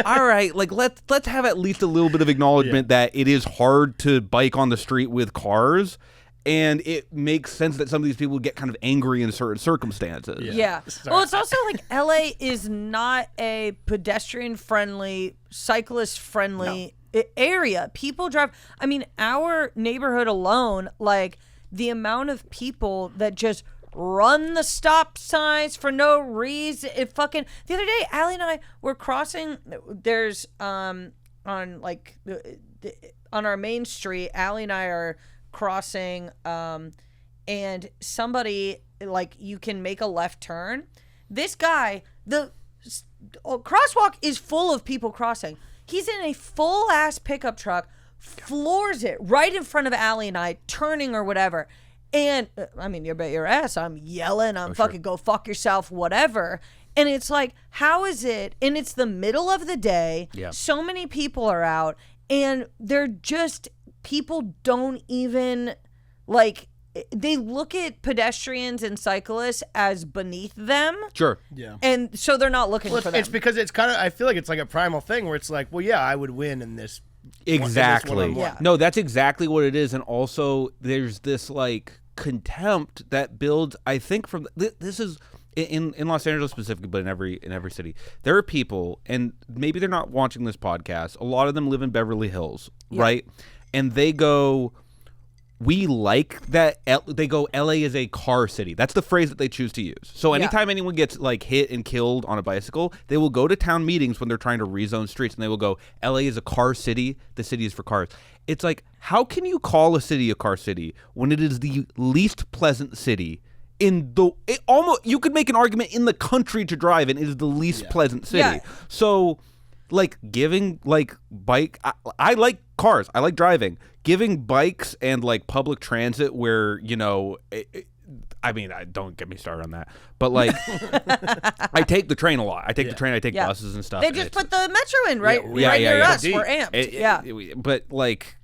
all right, like let's have at least a little bit of acknowledgement that it is hard to bike on the street with cars. And it makes sense that some of these people get kind of angry in certain circumstances. Yeah. Well, it's also like LA is not a pedestrian-friendly, cyclist-friendly area. People drive. I mean, our neighborhood alone, like the amount of people that just run the stop signs for no reason. It fucking. The other day, Allie and I were crossing. There's on our main street. Allie and I are crossing and somebody, like, you can make a left turn. This guy, the crosswalk is full of people crossing. He's in a full ass pickup truck, floors it right in front of Allie and I, turning or whatever. And I mean, you bet your ass I'm yelling, I'm fucking go fuck yourself, whatever. And it's like, how is it? And it's the middle of the day. So many people are out, and they're just, people don't even, like, they look at pedestrians and cyclists as beneath them. Sure. Yeah. And so they're not looking for them. It's because it's kind of, I feel like it's like a primal thing where it's like, well, yeah, I would win in this. Exactly. In this one-on-one. No, that's exactly what it is. And also there's this like contempt that builds, I think, from this is in Los Angeles specifically, but in every city, there are people, and maybe they're not watching this podcast. A lot of them live in Beverly Hills, right? And they go, we like that. They go, LA is a car city. That's the phrase that they choose to use. So anytime anyone gets like hit and killed on a bicycle, they will go to town meetings when they're trying to rezone streets, and they will go, LA is a car city. The city is for cars. It's like, how can you call a city a car city when it is the least pleasant city in the, you could make an argument in the country to drive in. It is the least pleasant city. So like giving like I like cars, I like driving, giving bikes and like public transit where, you know, I mean, don't get me started on that, but like I take the train a lot. I take the train, I take buses and stuff. They just put the metro in right near us. We're amped. But like,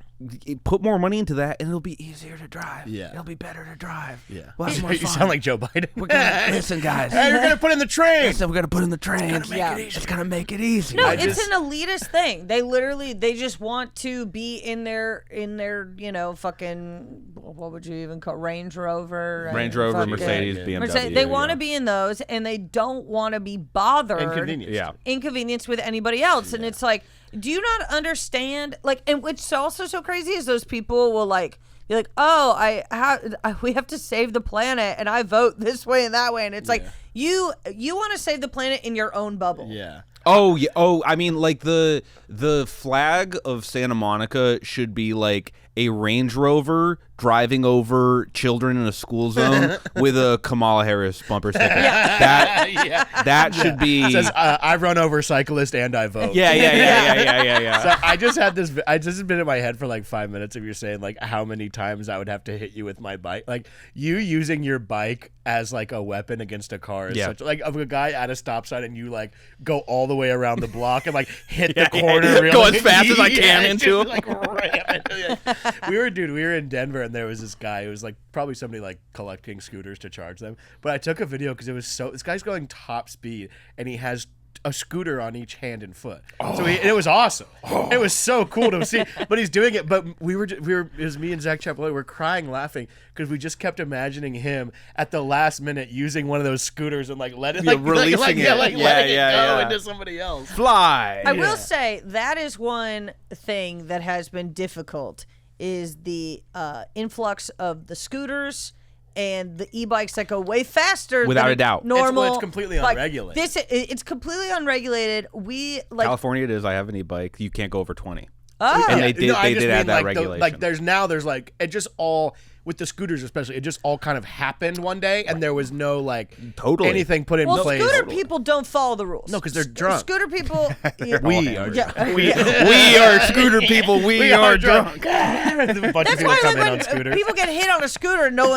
put more money into that, and it'll be easier to drive. Yeah, it'll be better to drive. Yeah, well, you sound like Joe Biden. We're gonna listen, guys. Hey, you're gonna put in the train. Listen, we're gonna put in the train. It's gonna make it easy. No, it's an elitist thing. They just want to be in their you know, fucking, what would you even call, Range Rover, Mercedes, BMW. They want to be in those, and they don't want to be bothered, inconvenienced with anybody else. And it's like, do you not understand? Like, and what's also so crazy is those people will like be like, oh, we have to save the planet, and I vote this way and that way, and it's like, you want to save the planet in your own bubble. Yeah. Oh yeah. Oh, I mean, like the flag of Santa Monica should be like a Range Rover driving over children in a school zone with a Kamala Harris bumper sticker. That should be. It says, I run over cyclists and I vote. Yeah. So I just had this. I just been in my head for like 5 minutes of you saying like how many times I would have to hit you with my bike. Like you using your bike as like a weapon against a car is such like of a guy at a stop sign, and you like go all the way around the block and like hit the corner, really go as fast as I can into it. Like, we were in Denver, and there was this guy who was like probably somebody like collecting scooters to charge them. But I took a video because it was this guy's going top speed, and he has a scooter on each hand and foot. So it was awesome. It was so cool to see. But he's doing it. But it was me and Zach Chapellet. We're crying, laughing because we just kept imagining him at the last minute using one of those scooters and like letting it go into somebody else. Fly. I will say that is one thing that has been difficult, is the influx of the scooters and the e-bikes that go way faster without than a doubt. Normal. It's completely unregulated. It's completely unregulated. We like California. It is. I have an e-bike. You can't go over 20. Oh, and they did add that regulation. There's like it just all with the scooters especially. It just all kind of happened one day, and there was no like anything put in place. Scooter people don't follow the rules. No, because they're drunk. Scooter people. We are scooter people. We are drunk. A bunch of That's people why come in when on scooters. people get hit on a scooter, no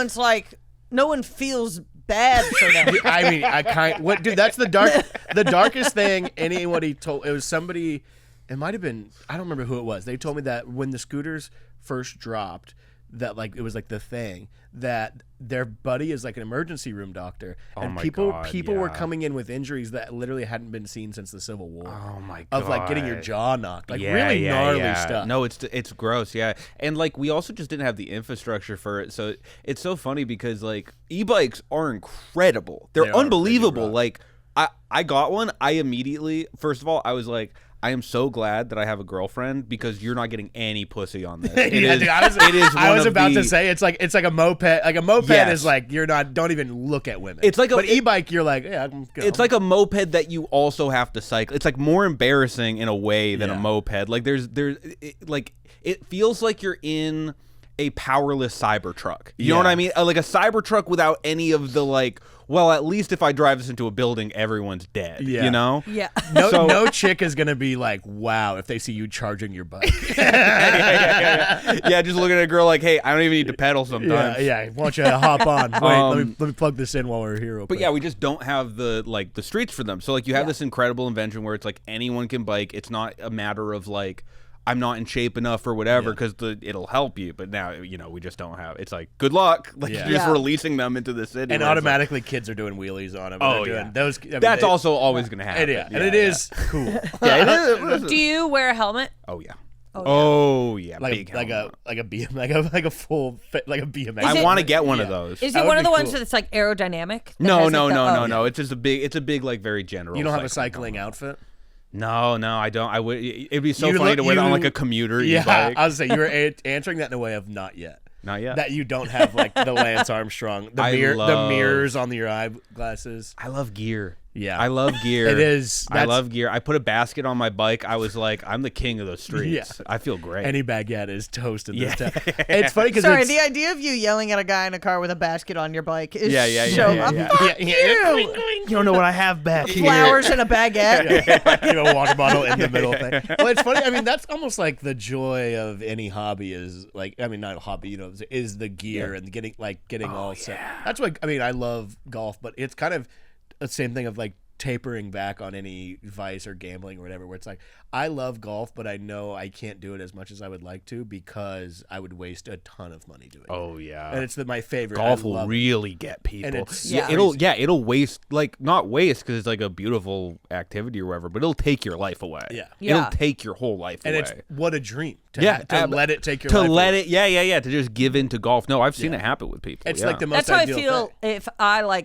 one feels bad for them. I mean, what, dude? That's the darkest thing anybody told. It was somebody. It might have been. I don't remember who it was. They told me that when the scooters first dropped, that like it was like the thing that their buddy is like an emergency room doctor, and people were coming in with injuries that literally hadn't been seen since the Civil War. Oh my god! Of like getting your jaw knocked, like really gnarly stuff. No, it's gross, yeah. And like we also just didn't have the infrastructure for it, so it's so funny because like e-bikes are incredible. They're unbelievable. Like I got one. I immediately, first of all, I was like, I am so glad that I have a girlfriend because you're not getting any pussy on this. It is. I was about to say it's like a moped. Like a moped is like don't even look at women. It's like but e-bike, you're like I'm go. It's like a moped that you also have to cycle. It's like more embarrassing in a way than a moped. Like it feels like you're in a powerless Cybertruck. You know what I mean? Like a Cybertruck without any of the like. Well, at least if I drive this into a building, everyone's dead. Yeah. You know? Yeah. No chick is gonna be like, wow, if they see you charging your bike. Yeah, just looking at a girl like, hey, I don't even need to pedal sometimes. Yeah. Why don't you hop on? Wait, let me plug this in while we're here. But yeah, we just don't have the streets for them. So like you have this incredible invention where it's like anyone can bike. It's not a matter of like I'm not in shape enough or whatever because it'll help you. But now, we just don't have. It's like, good luck. Like you're just releasing them into the city. And automatically kids are doing wheelies on them. Oh, yeah. That's also always going to happen. And it is cool. Yeah, it is. Do you wear a helmet? Oh, yeah. Oh yeah, like a full fit, like a BMX. I want to get one of those. Is it one of the ones that's like aerodynamic? No. It's just a big like very general. You don't have a cycling outfit? No, I don't. I would. It'd be so funny to wear it on like a commuter. Yeah, e-bike. I was saying you were answering that in a way of not yet. Not yet. That you don't have like the Lance Armstrong, the mirrors on your eyeglasses. I love gear. Yeah, I love gear. It is. I love gear. I put a basket on my bike. I was like, I'm the king of the streets. Yeah. I feel great. Any baguette is toast in this town. It's funny because the idea of you yelling at a guy in a car with a basket on your bike is Fuck you. You don't know what I have back here. Flowers and a baguette. You know, water bottle in the middle thing. Well, it's funny. I mean, that's almost like the joy of any hobby is like, I mean, not a hobby, is the gear and getting all set. That's what, I mean, I love golf, but it's kind of the same thing of like tapering back on any vice or gambling or whatever, where it's like, I love golf, but I know I can't do it as much as I would like to because I would waste a ton of money doing it. Oh yeah, and it's my favorite. Golf will really get people. And it's it'll waste, like, not waste because it's like a beautiful activity or whatever, but it'll take your life away. It'll take your whole life away. And it's what a dream to let it take your life away. To just give in to golf. No, I've seen it happen with people. It's like the most. That's how I feel thing. If I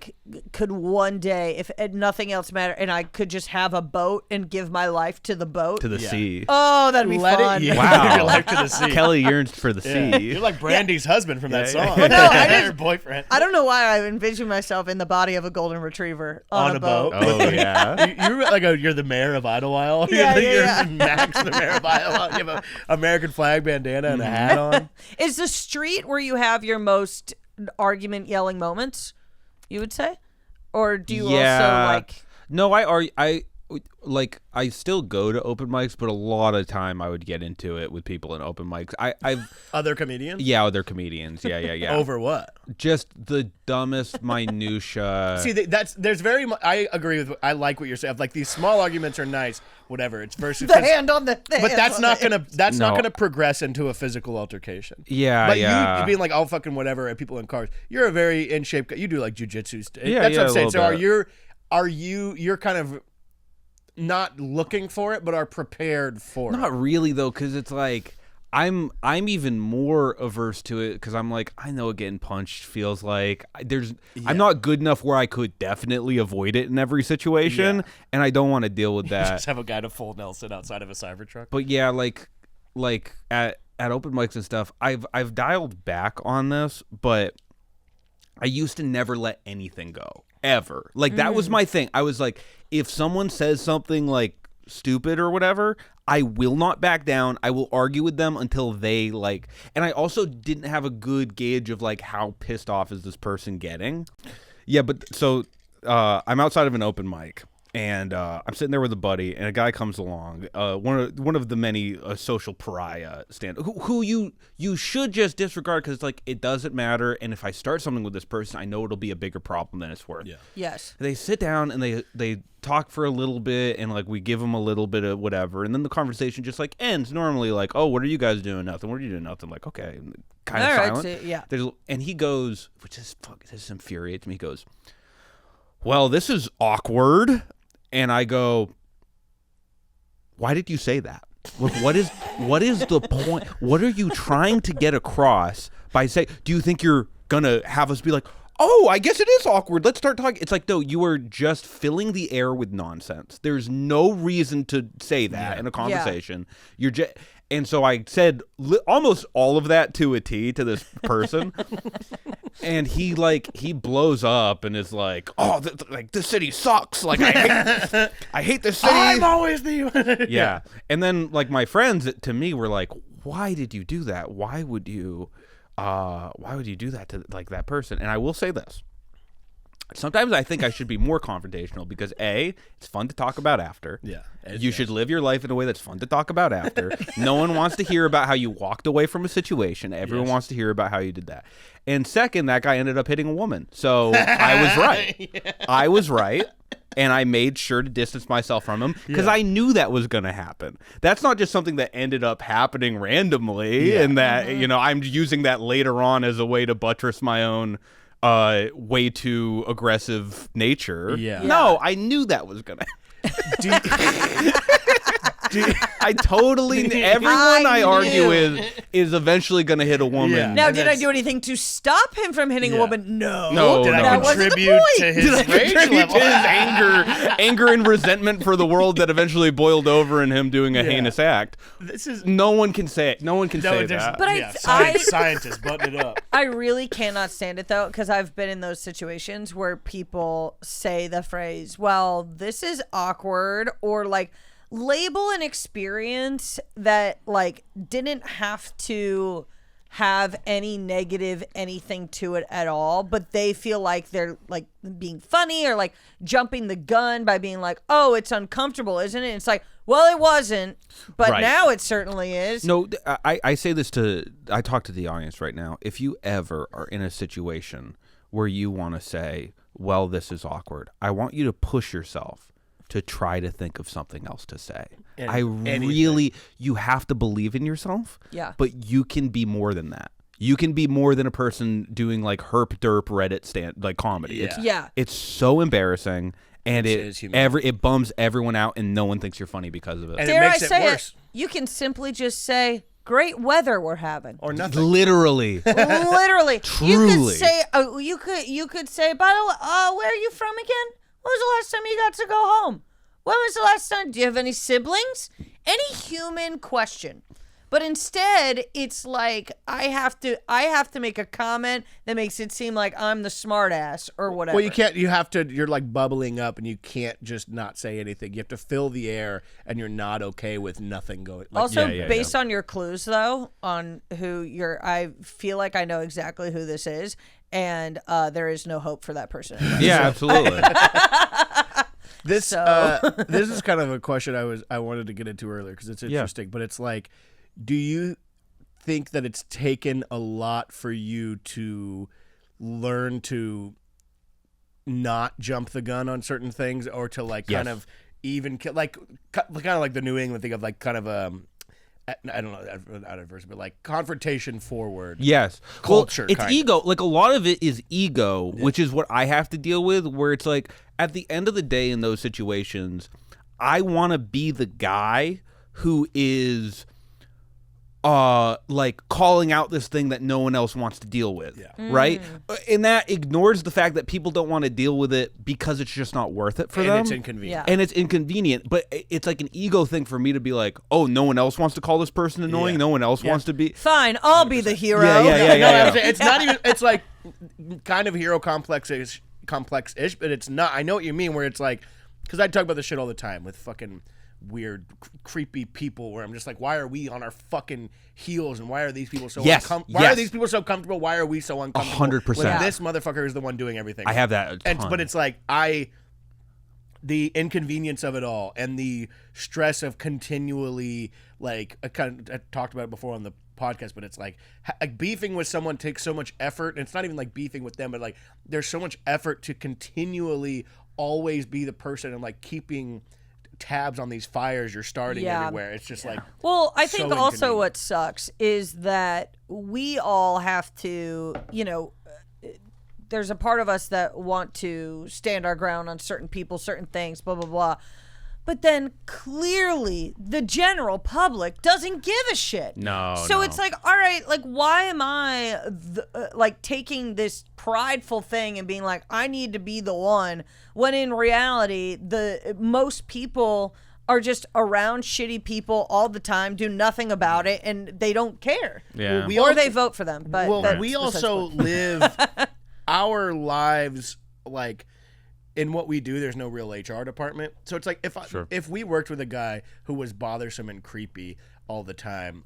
could one day, if nothing else mattered, and I could just have a boat and give my life to the boat. To the sea. Oh, that'd be fun. Wow. Give your life to the sea. Kelly yearns for the sea. You're like Brandy's husband from that song. Well, no, I her boyfriend. I don't know why I envision myself in the body of a golden retriever on a boat. Oh, yeah. You're like you're the mayor of Idlewild. You're Max, the mayor of Idlewild. You have an American flag bandana and a hat on. Is the street where you have your most argument yelling moments, you would say? Or do you also like... No, I still go to open mics, but a lot of time I would get into it with people in open mics. I've other comedians. Yeah, other comedians. Yeah. Over what? Just the dumbest minutia. See, there's very much. I agree with. I like what you're saying. Like these small arguments are nice. Whatever. It's versus the hand on the. But that's not gonna. That's not gonna progress into a physical altercation. Yeah, but you being like, oh fucking whatever, and people in cars. You're a very in shape guy. You do like jujitsu. That's what I'm saying. So you're kind of not looking for it, but are prepared for it. Not really though, because it's like I'm even more averse to it because I'm like, I know what getting punched feels like. I'm not good enough where I could definitely avoid it in every situation, and I don't want to deal with that. Just have a guy to full Nelson outside of a Cybertruck. But yeah, like at open mics and stuff, I've dialed back on this, but I used to never let anything go. Ever. Like, that was my thing. I was like, if someone says something like stupid or whatever, I will not back down. I will argue with them until they like. And I also didn't have a good gauge of like how pissed off is this person getting. Yeah, but so I'm outside of an open mic And I'm sitting there with a buddy, and a guy comes along, one of the many social pariah who you should just disregard because it's like it doesn't matter. And if I start something with this person, I know it'll be a bigger problem than it's worth. Yeah. Yes. They sit down and they talk for a little bit, and like we give them a little bit of whatever, and then the conversation just like ends normally. Like, oh, what are you guys doing? Nothing. What are you doing? Nothing. Like, okay, kind of silent. So, yeah. And he goes, this infuriates me. He goes, well, this is awkward. And I go, why did you say that? What is the point? What are you trying to get across by saying, do you think you're going to have us be like, oh, I guess it is awkward. Let's start talking. It's like, no, you are just filling the air with nonsense. There's no reason to say that in a conversation. You're just... And so I said almost all of that to a T to this person. And he blows up and is like, oh, this city sucks. Like, I hate this city. I'm always the... Yeah. And then like my friends to me were like, why did you do that? Why would you do that to like that person? And I will say this. Sometimes I think I should be more confrontational because A, it's fun to talk about after. Yeah. You should live your life in a way that's fun to talk about after. No one wants to hear about how you walked away from a situation. Everyone wants to hear about how you did that. And second, that guy ended up hitting a woman. So I was right. Yeah. I was right. And I made sure to distance myself from him because I knew that was going to happen. That's not just something that ended up happening randomly and that, I'm using that later on as a way to buttress my own way too aggressive nature. Yeah. No, I knew that was gonna. I totally. Everyone I argue with is eventually gonna hit a woman. Yeah. Now, did I do anything to stop him from hitting a woman? No. No. Did I That wasn't the contribute point. to his Did I rage contribute level? to his anger and resentment for the world that eventually boiled over in him doing a heinous act? This is No one can say it. No one can say there's- that. But scientists button it up. I really cannot stand it though, because I've been in those situations where people say the phrase, well, this is awkward, or like label an experience that like didn't have to have any negative anything to it at all, but they feel like they're like being funny or like jumping the gun by being like, oh, it's uncomfortable, isn't it? It's like, well, it wasn't, but Right. now it certainly is. No, I say this I talk to the audience right now. If you ever are in a situation where you want to say, well, this is awkward, I want you to push yourself to try to think of something else to say. You have to believe in yourself. Yeah. But you can be more than that. You can be more than a person doing like herp derp Reddit comedy. Yeah. It's so embarrassing. And is humiliating. it bums everyone out, and no one thinks you're funny because of it. And it Dare I makes it say worse. you can simply just say, great weather we're having. Or nothing. Literally. Literally. You Truly. could say, you could say, by the way, where are you from again? When was the last time you got to go home? When was the last time? Do you have any siblings? Any human question. But instead, it's like I have to make a comment that makes it seem like I'm the smart ass or whatever. Well, you're like bubbling up and you can't just not say anything. You have to fill the air and you're not okay with nothing going. Like, Also, based on your clues, though, on who I feel like I know exactly who this is, and there is no hope for that person. Yeah, absolutely. this is kind of a question I wanted to get into earlier because it's interesting, but it's like, do you think that it's taken a lot for you to learn to not jump the gun on certain things, or to like kind of even like kind of like the New England thing of like kind of I don't know, not adversity, but like confrontation forward. Yes. Culture. Well, it's ego. Like a lot of it is ego, which is what I have to deal with, where it's like at the end of the day in those situations, I want to be the guy who is like calling out this thing that no one else wants to deal with. Yeah. Right? And that ignores the fact that people don't want to deal with it because it's just not worth it for them. And it's inconvenient. Yeah. And it's inconvenient, but it's like an ego thing for me to be like, oh, no one else wants to call this person annoying. Yeah. No one else wants to be. Fine, I'll be the hero. Yeah. I'm saying it's not even. It's like kind of hero complex-ish, but it's not. I know what you mean. Where it's like, because I talk about this shit all the time with fucking weird, creepy people. Where I'm just like, why are we on our fucking heels, and why are these people so? Why are these people so comfortable? Why are we so uncomfortable? 100%. When this motherfucker is the one doing everything. I have that. But it's like I the inconvenience of it all and the stress of continually, like, I talked about it before on the podcast, but it's like beefing with someone takes so much effort, and it's not even like beefing with them, but like there's so much effort to continually always be the person and like keeping tabs on these fires you're starting everywhere. It's just like, well, I think so also what sucks is that we all have to, there's a part of us that want to stand our ground on certain people, certain things, blah, blah, blah. But then clearly the general public doesn't give a shit. So it's like, all right, like, why am I like taking this prideful thing and being like, I need to be the one, when in reality, most people are just around shitty people all the time, do nothing about it, and they don't care. Yeah. Or they vote for them. But we also live our lives like, in what we do, there's no real HR department. So it's like if we worked with a guy who was bothersome and creepy all the time,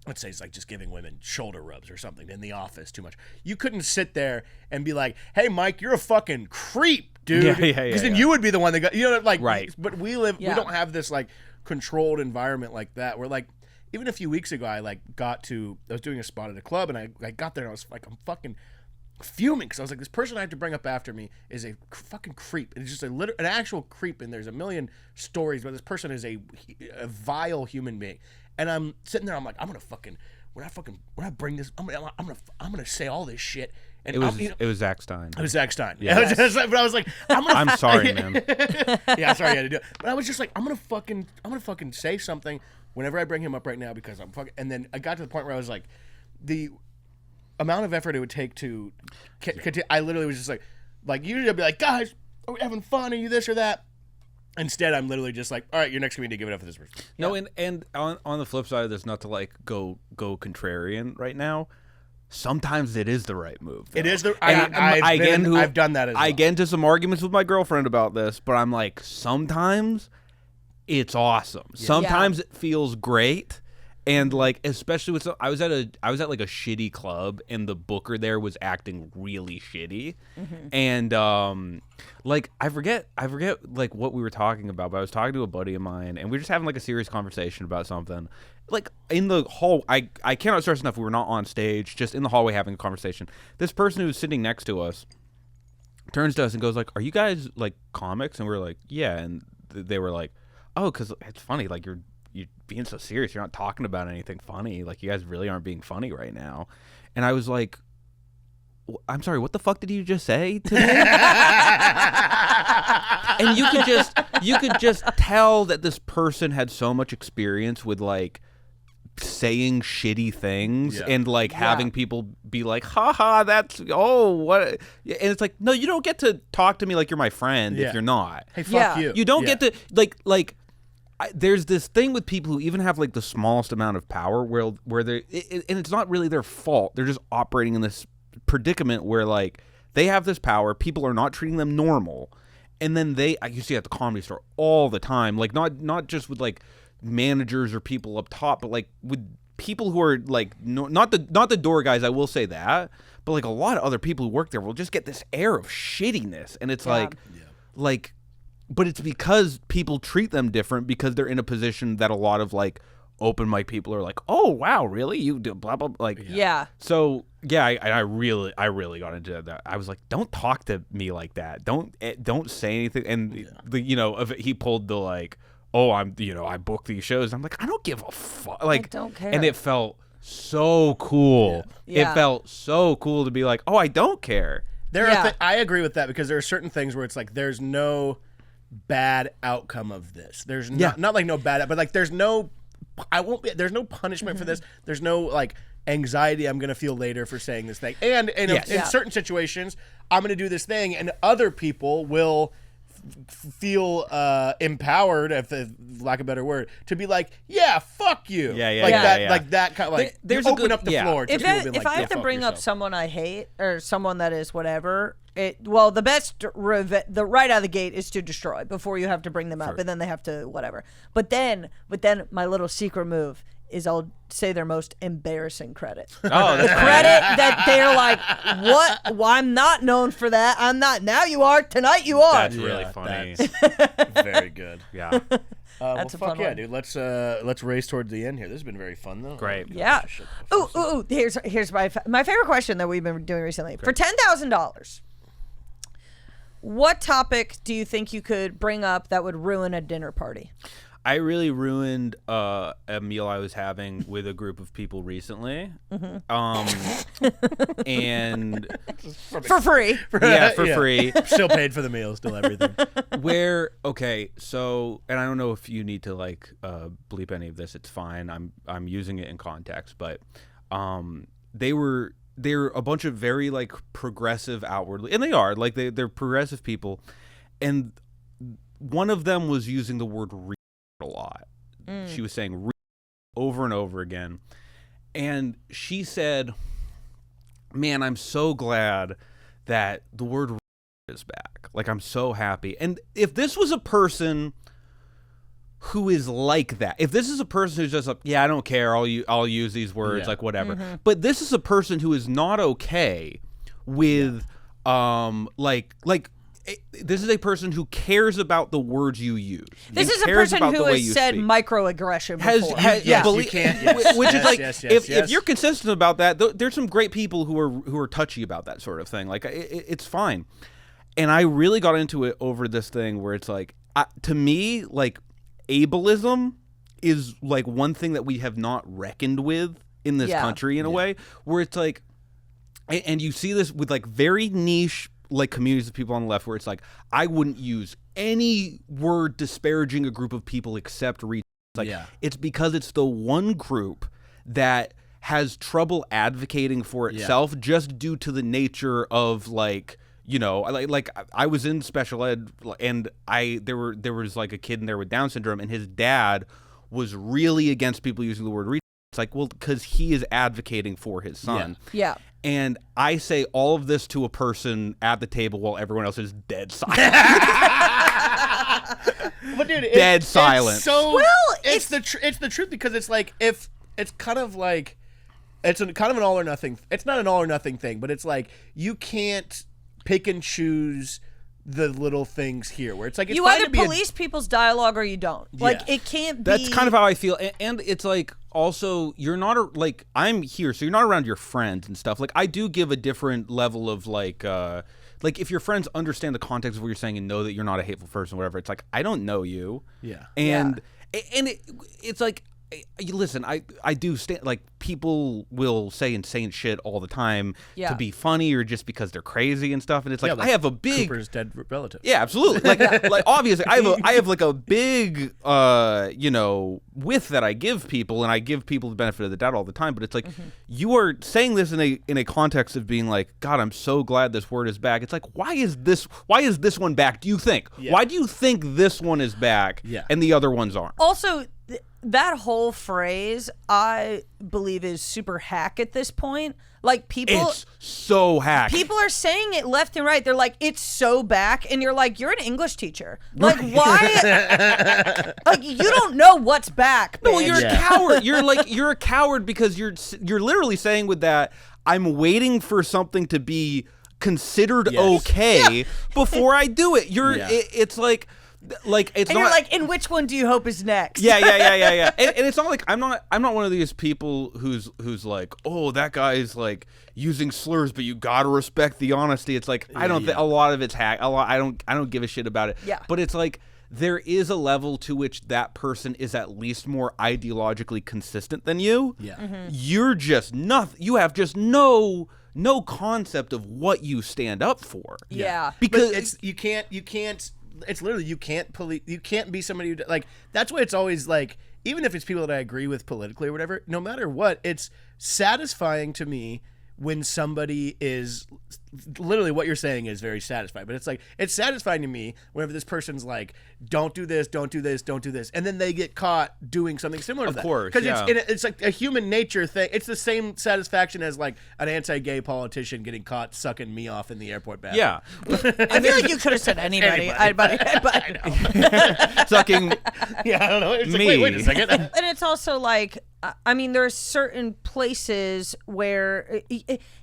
let's say he's like just giving women shoulder rubs or something in the office too much, you couldn't sit there and be like, hey, Mike, you're a fucking creep, dude. Because then you would be the one that got, like, right. But we don't have this like controlled environment like that where, like, even a few weeks ago, I was doing a spot at a club, and I got there and I was like, I'm fucking fuming because I was like, this person I have to bring up after me is a fucking creep. It's just an actual creep, and there's a million stories, but this person is a vile human being. And I'm sitting there, I'm like, I'm gonna fucking when I bring this, I'm gonna say all this shit. And it was Zach Stein. It was Zach Stein. Yeah. But I was like, I'm sorry, man. Yeah, sorry I had to do it. But I was just like, I'm gonna fucking say something whenever I bring him up right now because I'm fucking. And then I got to the point where I was like, the amount of effort it would take to continue. I literally was just like usually I'd be like, guys, are we having fun? Are you this or that? Instead, I'm literally just like, all right, your next comedian, give it up for this person. No, and on the flip side of this, not to like go contrarian right now, sometimes it is the right move. Though. It is I've done that as well. I get into some arguments with my girlfriend about this, but I'm like, sometimes it's awesome. Yeah. Sometimes it feels great. And like, especially with I was at like a shitty club, and the booker there was acting really shitty, and like I forget like what we were talking about, but I was talking to a buddy of mine, and we were just having like a serious conversation about something. Like in the hall, I cannot stress enough, we were not on stage, just in the hallway having a conversation. This person who was sitting next to us turns to us and goes like, "Are you guys like comics?" And we're like, "Yeah," and they were like, "Oh, because it's funny, like you're being so serious, you're not talking about anything funny, like you guys really aren't being funny right now." And I was like, I'm sorry, what the fuck did you just say to me? And you could just tell that this person had so much experience with like saying shitty things and like having people be like, haha, that's what, and it's like, no, you don't get to talk to me like you're my friend if you're not. Hey, fuck you. You don't get to like there's this thing with people who even have like the smallest amount of power where they and it's not really their fault. They're just operating in this predicament where like they have this power, people are not treating them normal, and then you see at the Comedy Store all the time, like not just with like managers or people up top, but like with people who are like not the door guys, I will say that, but like a lot of other people who work there will just get this air of shittiness, and it's like but it's because people treat them different because they're in a position that a lot of like open mic people are like, oh wow, really, you do blah blah, like so I really got into that. I was like, don't talk to me like that, don't say anything. And if he pulled the like, oh, I book these shows, I'm like, I don't give a fuck, like, I don't care. And it felt so cool. It felt so cool to be like, oh, I don't care. I agree with that, because there are certain things where it's like there's no bad outcome of this. There's not like no bad, but like there's no punishment for this. There's no like anxiety I'm gonna feel later for saying this thing. And in certain situations, I'm gonna do this thing, and other people will feel empowered, if the lack of a better word, to be like, yeah, fuck you. Like that kind of like, there's open up the floor. If I have to bring up someone I hate or someone that is whatever, the best the right out of the gate is to destroy before you have to bring them up, and then they have to whatever. But then my little secret move is I'll say their most embarrassing credit. Oh, that's Credit that they're like, what? Well, I'm not known for that. I'm not. Now you are. Tonight you are. That's really funny. That's very good. Yeah. That's a fun one. Dude. Let's race towards the end here. This has been very fun, though. Great. Yeah. Ooh. Here's my favorite question that we've been doing recently. For $10,000, what topic do you think you could bring up that would ruin a dinner party? I really ruined a meal I was having with a group of people recently. And For free. yeah, for free. Still paid for the meal, still everything. So, and I don't know if you need to bleep any of this. It's fine. I'm using it in context, but they're a bunch of very progressive outwardly, and they are they're progressive people, and one of them was using the word a lot. She was saying over and over again, and she said, man, I'm so glad that the word is back. I'm so happy. And if this was a person who is like that, if this is a person who's just like, yeah, I don't care, I'll use these words, whatever. But this is a person who is not okay with this is a person who cares about the words you use. This is a person who has said microaggression before. You can't. Which is if you're consistent about that, there's some great people who are touchy about that sort of thing. It's fine. And I really got into it over this thing where it's to me, ableism is one thing that we have not reckoned with in this country in a way, where it's and you see this with very niche communities of people on the left, where it's I wouldn't use any word disparaging a group of people except it's because it's the one group that has trouble advocating for itself just due to the nature of I was in special ed, and there was a kid in there with Down syndrome, and his dad was really against people using the word retard. It's well, because he is advocating for his son. Yeah. And I say all of this to a person at the table while everyone else is dead silent. But dude, dead silent. It's so it's the truth, because it's if it's kind of it's kind of an all or nothing. It's not an all or nothing thing, but it's you can't pick and choose the little things here, where it's it's you fine either to be police people's dialogue or you don't. It can't be. That's kind of how I feel, and it's also you're not I'm here, so you're not around your friends and stuff. I do give a different level of if your friends understand the context of what you're saying and know that you're not a hateful person, whatever. It's I don't know you, and it's listen, I do stand people will say insane shit all the time to be funny or just because they're crazy and stuff, and it's I have a big Cooper's dead relative. Yeah, absolutely. Obviously I have a big width that I give people, and I give people the benefit of the doubt all the time, but it's you are saying this in a context of being God, I'm so glad this word is back. It's why is this one back, do you think? Why do you think this one is back and the other ones aren't? Also, that whole phrase, I believe, is super hack at this point. People, it's so hack. People are saying it left and right. They're it's so back, and you're you're an English teacher. Why? You don't know what's back. Bitch. No, you're a coward. You're a coward because you're literally saying with that, I'm waiting for something to be considered okay before I do it. It's it's and not, you're in which one do you hope is next? Yeah. And it's not I'm not one of these people who's oh, that guy's using slurs, but you gotta respect the honesty. It's I don't think a lot of it's hack. I don't give a shit about it. Yeah. But it's there is a level to which that person is at least more ideologically consistent than you. Yeah. You're just nothing. You have just no concept of what you stand up for. Yeah. Because it's you can't. It's literally you can't be somebody who that's why it's always even if it's people that I agree with politically or whatever, no matter what, it's satisfying to me when somebody is literally what you're saying is very satisfying, but it's satisfying to me whenever this person's don't do this, don't do this, don't do this, and then they get caught doing something similar to that. Of course, because it's a human nature thing. It's the same satisfaction as an anti-gay politician getting caught sucking me off in the airport bathroom. Yeah. I feel you could have said anybody. Sucking Yeah, I don't know. It's me. Wait a second. And it's also I mean, there are certain places where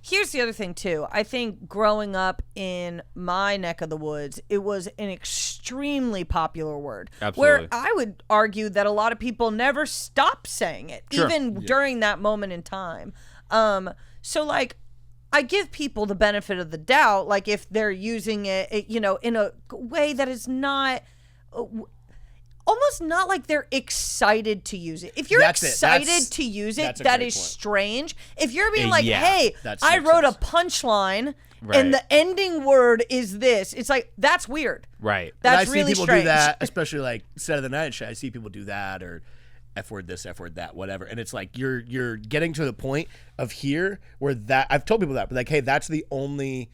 here's the other thing too. I think growing up in my neck of the woods, it was an extremely popular word. Absolutely. Where I would argue that a lot of people never stopped saying it, Sure. even during that moment in time. So like, I give people the benefit of the doubt, like if they're using it, you know, in a way that is not. Almost not like they're excited to use it. If you're excited to use it, that is strange. If you're being like, hey, I wrote a punchline and the ending word is this, it's like, that's weird. Right. That's really strange. I see people do that, especially like Set of the Night shit. I see people do that or F word this, F word that, whatever. And it's like you're getting to the point of here where that, I've told people that, but like, hey, that's the only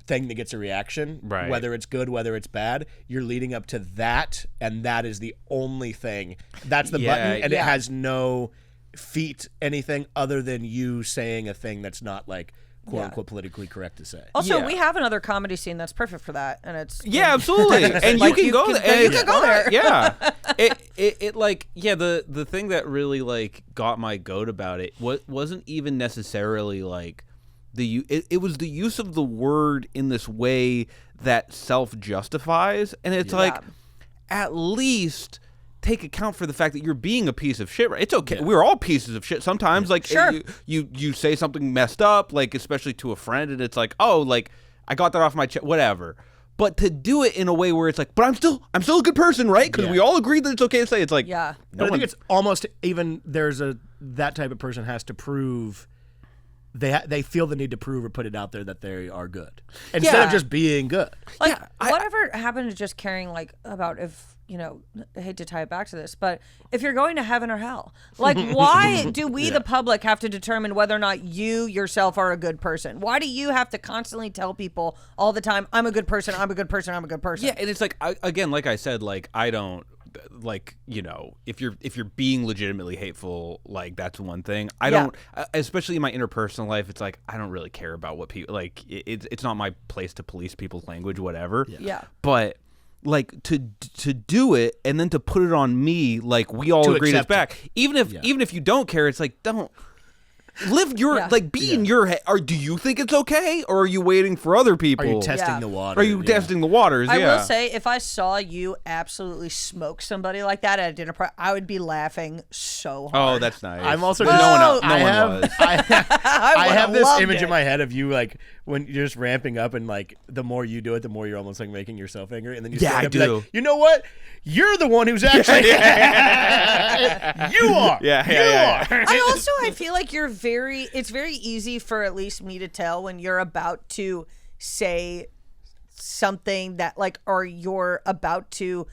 thing that gets a reaction, right? Whether it's good, whether it's bad, you're leading up to that, and that is the only thing. That's the button, and it has no feet anything other than you saying a thing that's not like quote unquote politically correct to say. Also, we have another comedy scene that's perfect for that, and it's absolutely, and like, you can go there. You can go there. Yeah, it like the thing that really like got my goat about it wasn't even necessarily like. It was the use of the word in this way that self-justifies, and it's like, at least take account for the fact that you're being a piece of shit. Right? It's okay. We're all pieces of shit sometimes. Like, you say something messed up, like especially to a friend, and it's like, oh, like I got that off my chest, whatever. But to do it in a way where it's like, but I'm still a good person, right? Because we all agree that it's okay to say. It's like, but I think it's almost even that type of person has to prove. They feel the need to prove or put it out there that they are good instead of just being good. Like whatever happened to just caring like about if, you know, I hate to tie it back to this, but if you're going to heaven or hell, like why do we the public have to determine whether or not you yourself are a good person? Why do you have to constantly tell people all the time, I'm a good person, I'm a good person, I'm a good person? Yeah, and it's like again, like I said, like I don't. Like, you know, if you're being legitimately hateful, like that's one thing. I don't, especially in my interpersonal life, it's like I don't really care about what people like. It's not my place to police people's language, whatever. Yeah. But like to do it and then to put it on me, like we all agreed it's back. Even if you don't care, it's like don't. Live your like be in your head. Or do you think it's okay, or are you waiting for other people? Are you testing the water? Are you testing the waters? I will say, if I saw you absolutely smoke somebody like that at a dinner party, I would be laughing so hard. Oh, that's nice. I'm also no one was. I have this image in my head of you like when you're just ramping up, and like the more you do it, the more you're almost like making yourself angry, and then you stand up and be like, you know what? You're the one who's actually you are. You are. I feel like it's very easy for at least me to tell when you're about to say something that like, or you're about to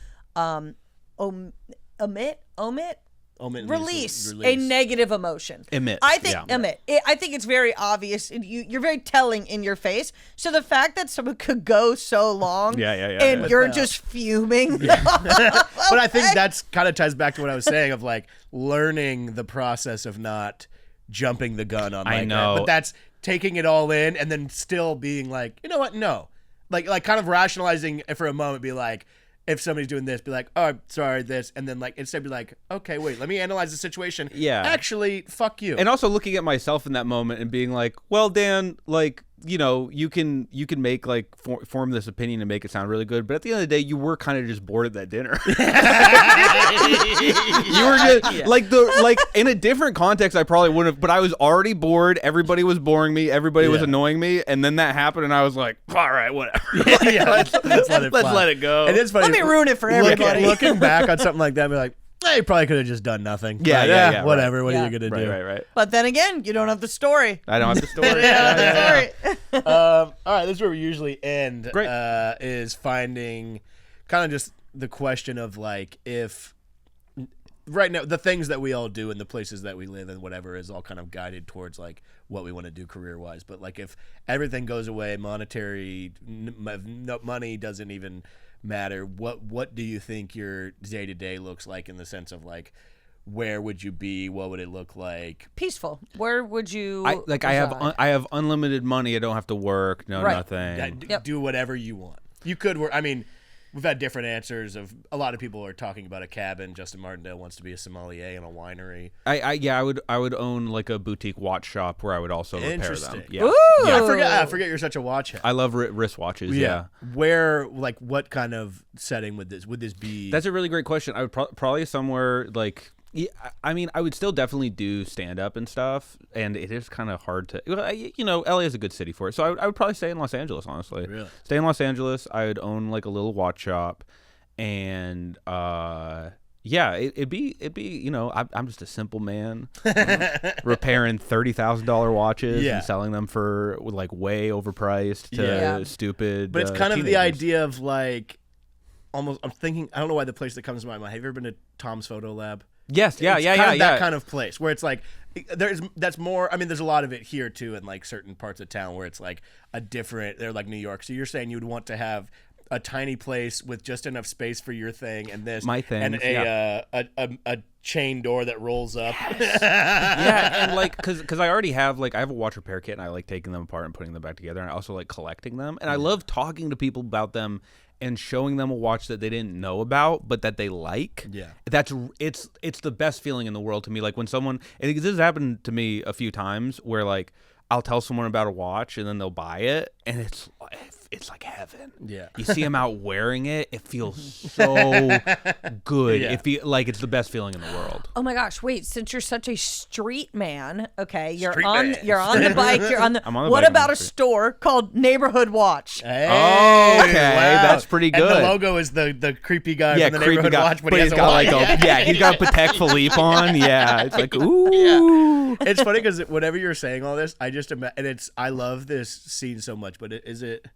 release a negative emotion. I think it's very obvious. You're very telling in your face. So the fact that someone could go so long and you're just fuming. But I think that's kind of ties back to what I was saying of like learning the process of not jumping the gun on like that. But that's taking it all in and then still being like, you know what? No. Like kind of rationalizing for a moment, be like, if somebody's doing this, be like, oh, I'm sorry, this. And then, like, instead be like, okay, wait, let me analyze the situation. Yeah. Actually, fuck you. And also looking at myself in that moment and being like, well, Dan, like, you know, you can make, like, form this opinion and make it sound really good. But at the end of the day, you were kind of just bored at that dinner. You were just, like, in a different context, I probably wouldn't have. But I was already bored. Everybody was boring me. Everybody was annoying me. And then that happened, and I was like, all right, whatever. Let's let it go. And it's funny. Let me ruin it for everybody. Looking back on something like that, be like, you probably could have just done nothing. Yeah, whatever. What are you going to do? Right. But then again, you don't have the story. I don't have the story. All right, this is where we usually end. Great. Is finding kind of just the question of like if right now the things that we all do and the places that we live and whatever is all kind of guided towards like what we want to do career-wise. But like if everything goes away, monetary money doesn't even matter, what do you think your day-to-day looks like in the sense of like where would you be, what would it look like? Peaceful. Where would you I have unlimited money. I don't have to work. Nothing. Do whatever you want. You could work. I mean, we've had different answers. Of a lot of people are talking about a cabin. Justin Martindale wants to be a sommelier in a winery. I would own like a boutique watch shop where I would also repair them. Yeah. Ooh. Yeah, I forget you're such a watch head. I love wristwatches. Yeah. Where, like, what kind of setting would this be? That's a really great question. I would probably somewhere like. Yeah, I mean, I would still definitely do stand-up and stuff, and it is kind of hard to, LA is a good city for it. So I would probably stay in Los Angeles, honestly. Really? Stay in Los Angeles. I would own like a little watch shop, and it'd be I'm just a simple man repairing $30,000 watches and selling them for like way overpriced to stupid. But it's kind of the teenagers. idea of like, almost. I'm thinking. I don't know why the place that comes to my mind. Have you ever been to Tom's Photo Lab? Yes, yeah. That kind of place where it's like that's more. I mean, there's a lot of it here too, in like certain parts of town where it's like a different. They're like New York, so you're saying you'd want to have a tiny place with just enough space for your thing and this, my thing, and a chain door that rolls up. Yeah, and like because I already have I have a watch repair kit, and I like taking them apart and putting them back together, and I also like collecting them, and I love talking to people about them. And showing them a watch that they didn't know about, but that they like. Yeah, it's the best feeling in the world to me. Like when someone, and this has happened to me a few times, where like I'll tell someone about a watch and then they'll buy it, and it's like heaven. Yeah, you see them out wearing it, it feels so good. Yeah. It feels like it's the best feeling in the world. Oh my gosh! Wait, since you're such a street man, okay, you're Street on man. you're on the bike. You're on the. I'm on the what bike, about I'm a street. store called Neighborhood Watch? Hey, Oh, okay, wow. that's pretty good. And the logo is the creepy guy from the creepy Neighborhood guy, Watch, but he's got like he's got a Patek Philippe on. Yeah, it's like ooh. It's funny because whenever you're saying all this, I just and I love this scene so much. But is it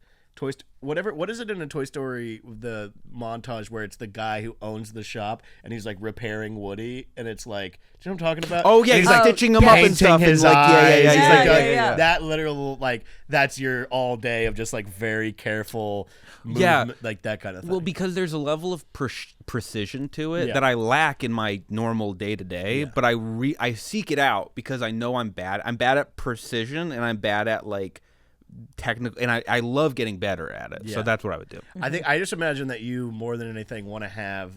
what is it in a Toy Story, the montage where it's the guy who owns the shop and he's like repairing Woody, and it's like, do you know what I'm talking about? Oh yeah, And he's like stitching him up and painting stuff. his and like eyes. yeah. He's like, yeah. that literal like that's your all day of just like very careful movement, like that kind of thing. Well, because there's a level of precision to it Yeah. that I lack in my normal day to day, but I seek it out because I know I'm bad. I'm bad at precision, and I'm bad at like technical, and I love getting better at it. So that's what I would do. I just imagine that you more than anything want to have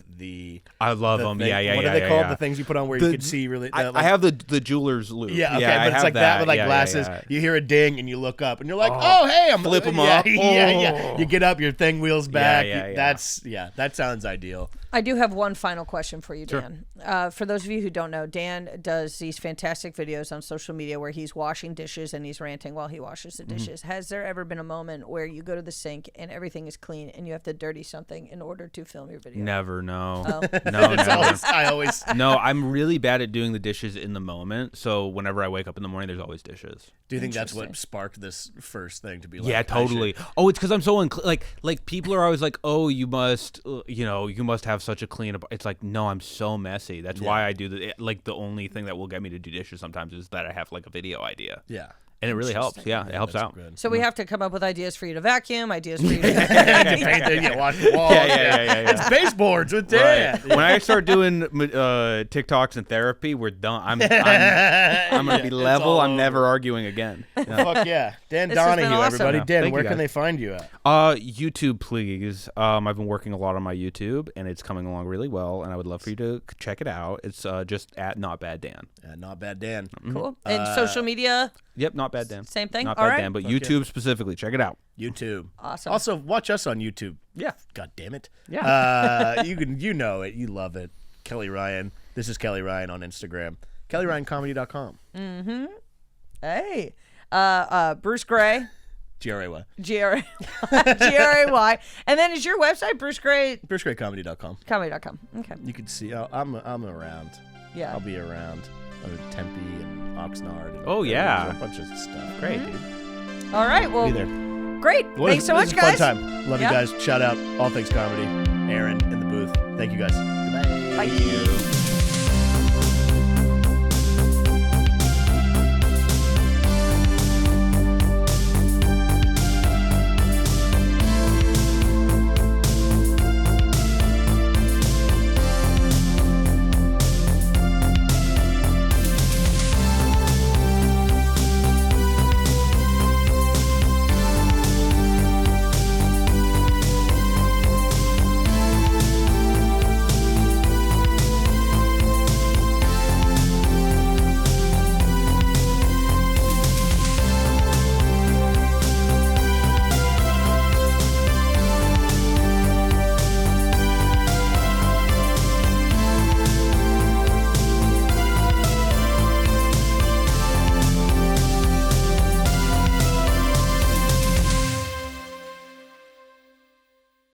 I love them. thing. Yeah. What are they called? The things you put on where you can see really. I have the jeweler's loop. Yeah, okay, I but it's have like that with like Yeah, glasses. yeah. You hear a ding and you look up and you're like, oh hey, I'm Flip 'em yeah, up. Yeah. You get up, your thing wheels back. yeah. That sounds ideal. I do have one final question for you, Dan. For those of you who don't know, Dan does these fantastic videos on social media where he's washing dishes and he's ranting while he washes the dishes. Has there ever been a moment where you go to the sink and everything is clean and you have to dirty something in order to film your video? Never, no. Oh. No, never. I always. No, I'm really bad at doing the dishes in the moment. So whenever I wake up in the morning, there's always dishes. Do you think that's what sparked this first thing to be like? Yeah, totally. Oh, it's because I'm so like people are always like, oh, you must have such a clean. It's like, no, I'm so messy. That's why I do the like the only thing that will get me to do dishes sometimes is that I have like a video idea. Yeah. And it really helps. Yeah, it helps out. So we have to come up with ideas for you to vacuum, ideas for you to Yeah, wash the walls. Yeah. It's baseboards with Dan. Right. When I start doing TikToks and therapy, we're done. I'm gonna be level. I'm never arguing again. Yeah. Fuck yeah, Dan This has been Donohue, awesome. everybody. Yeah. Dan, Thank where you, can guys. they find you at? YouTube, please. I've been working a lot on my YouTube, and it's coming along really well. And I would love for you to check it out. It's just at Not Bad Dan. Not bad, Dan. Cool. And social media, Yep, Not Bad Dan. same thing? Not All Bad right. Dan, but YouTube specifically. Check it out. YouTube. Awesome. Also, watch us on YouTube. Yeah. God damn it. Yeah. You know it. You love it. Kelly Ryan. This is Kelly Ryan on Instagram. KellyRyanComedy.com. Hey. Bruce Gray. GRAY. Gray. And then is your website BruceGrayComedy.com? BruceGrayComedy.com. Okay. You can see. I'm around. Yeah. I'll be around. I'm in Tempe and Oxnard. And Oh, yeah. a bunch of stuff. Great, dude. All right. Well, Be there. great. Thanks so much, This is a guys. Fun time. Love Yeah. you guys. Shout out All Things Comedy. Aaron in the booth. Thank you guys. Goodbye. Bye.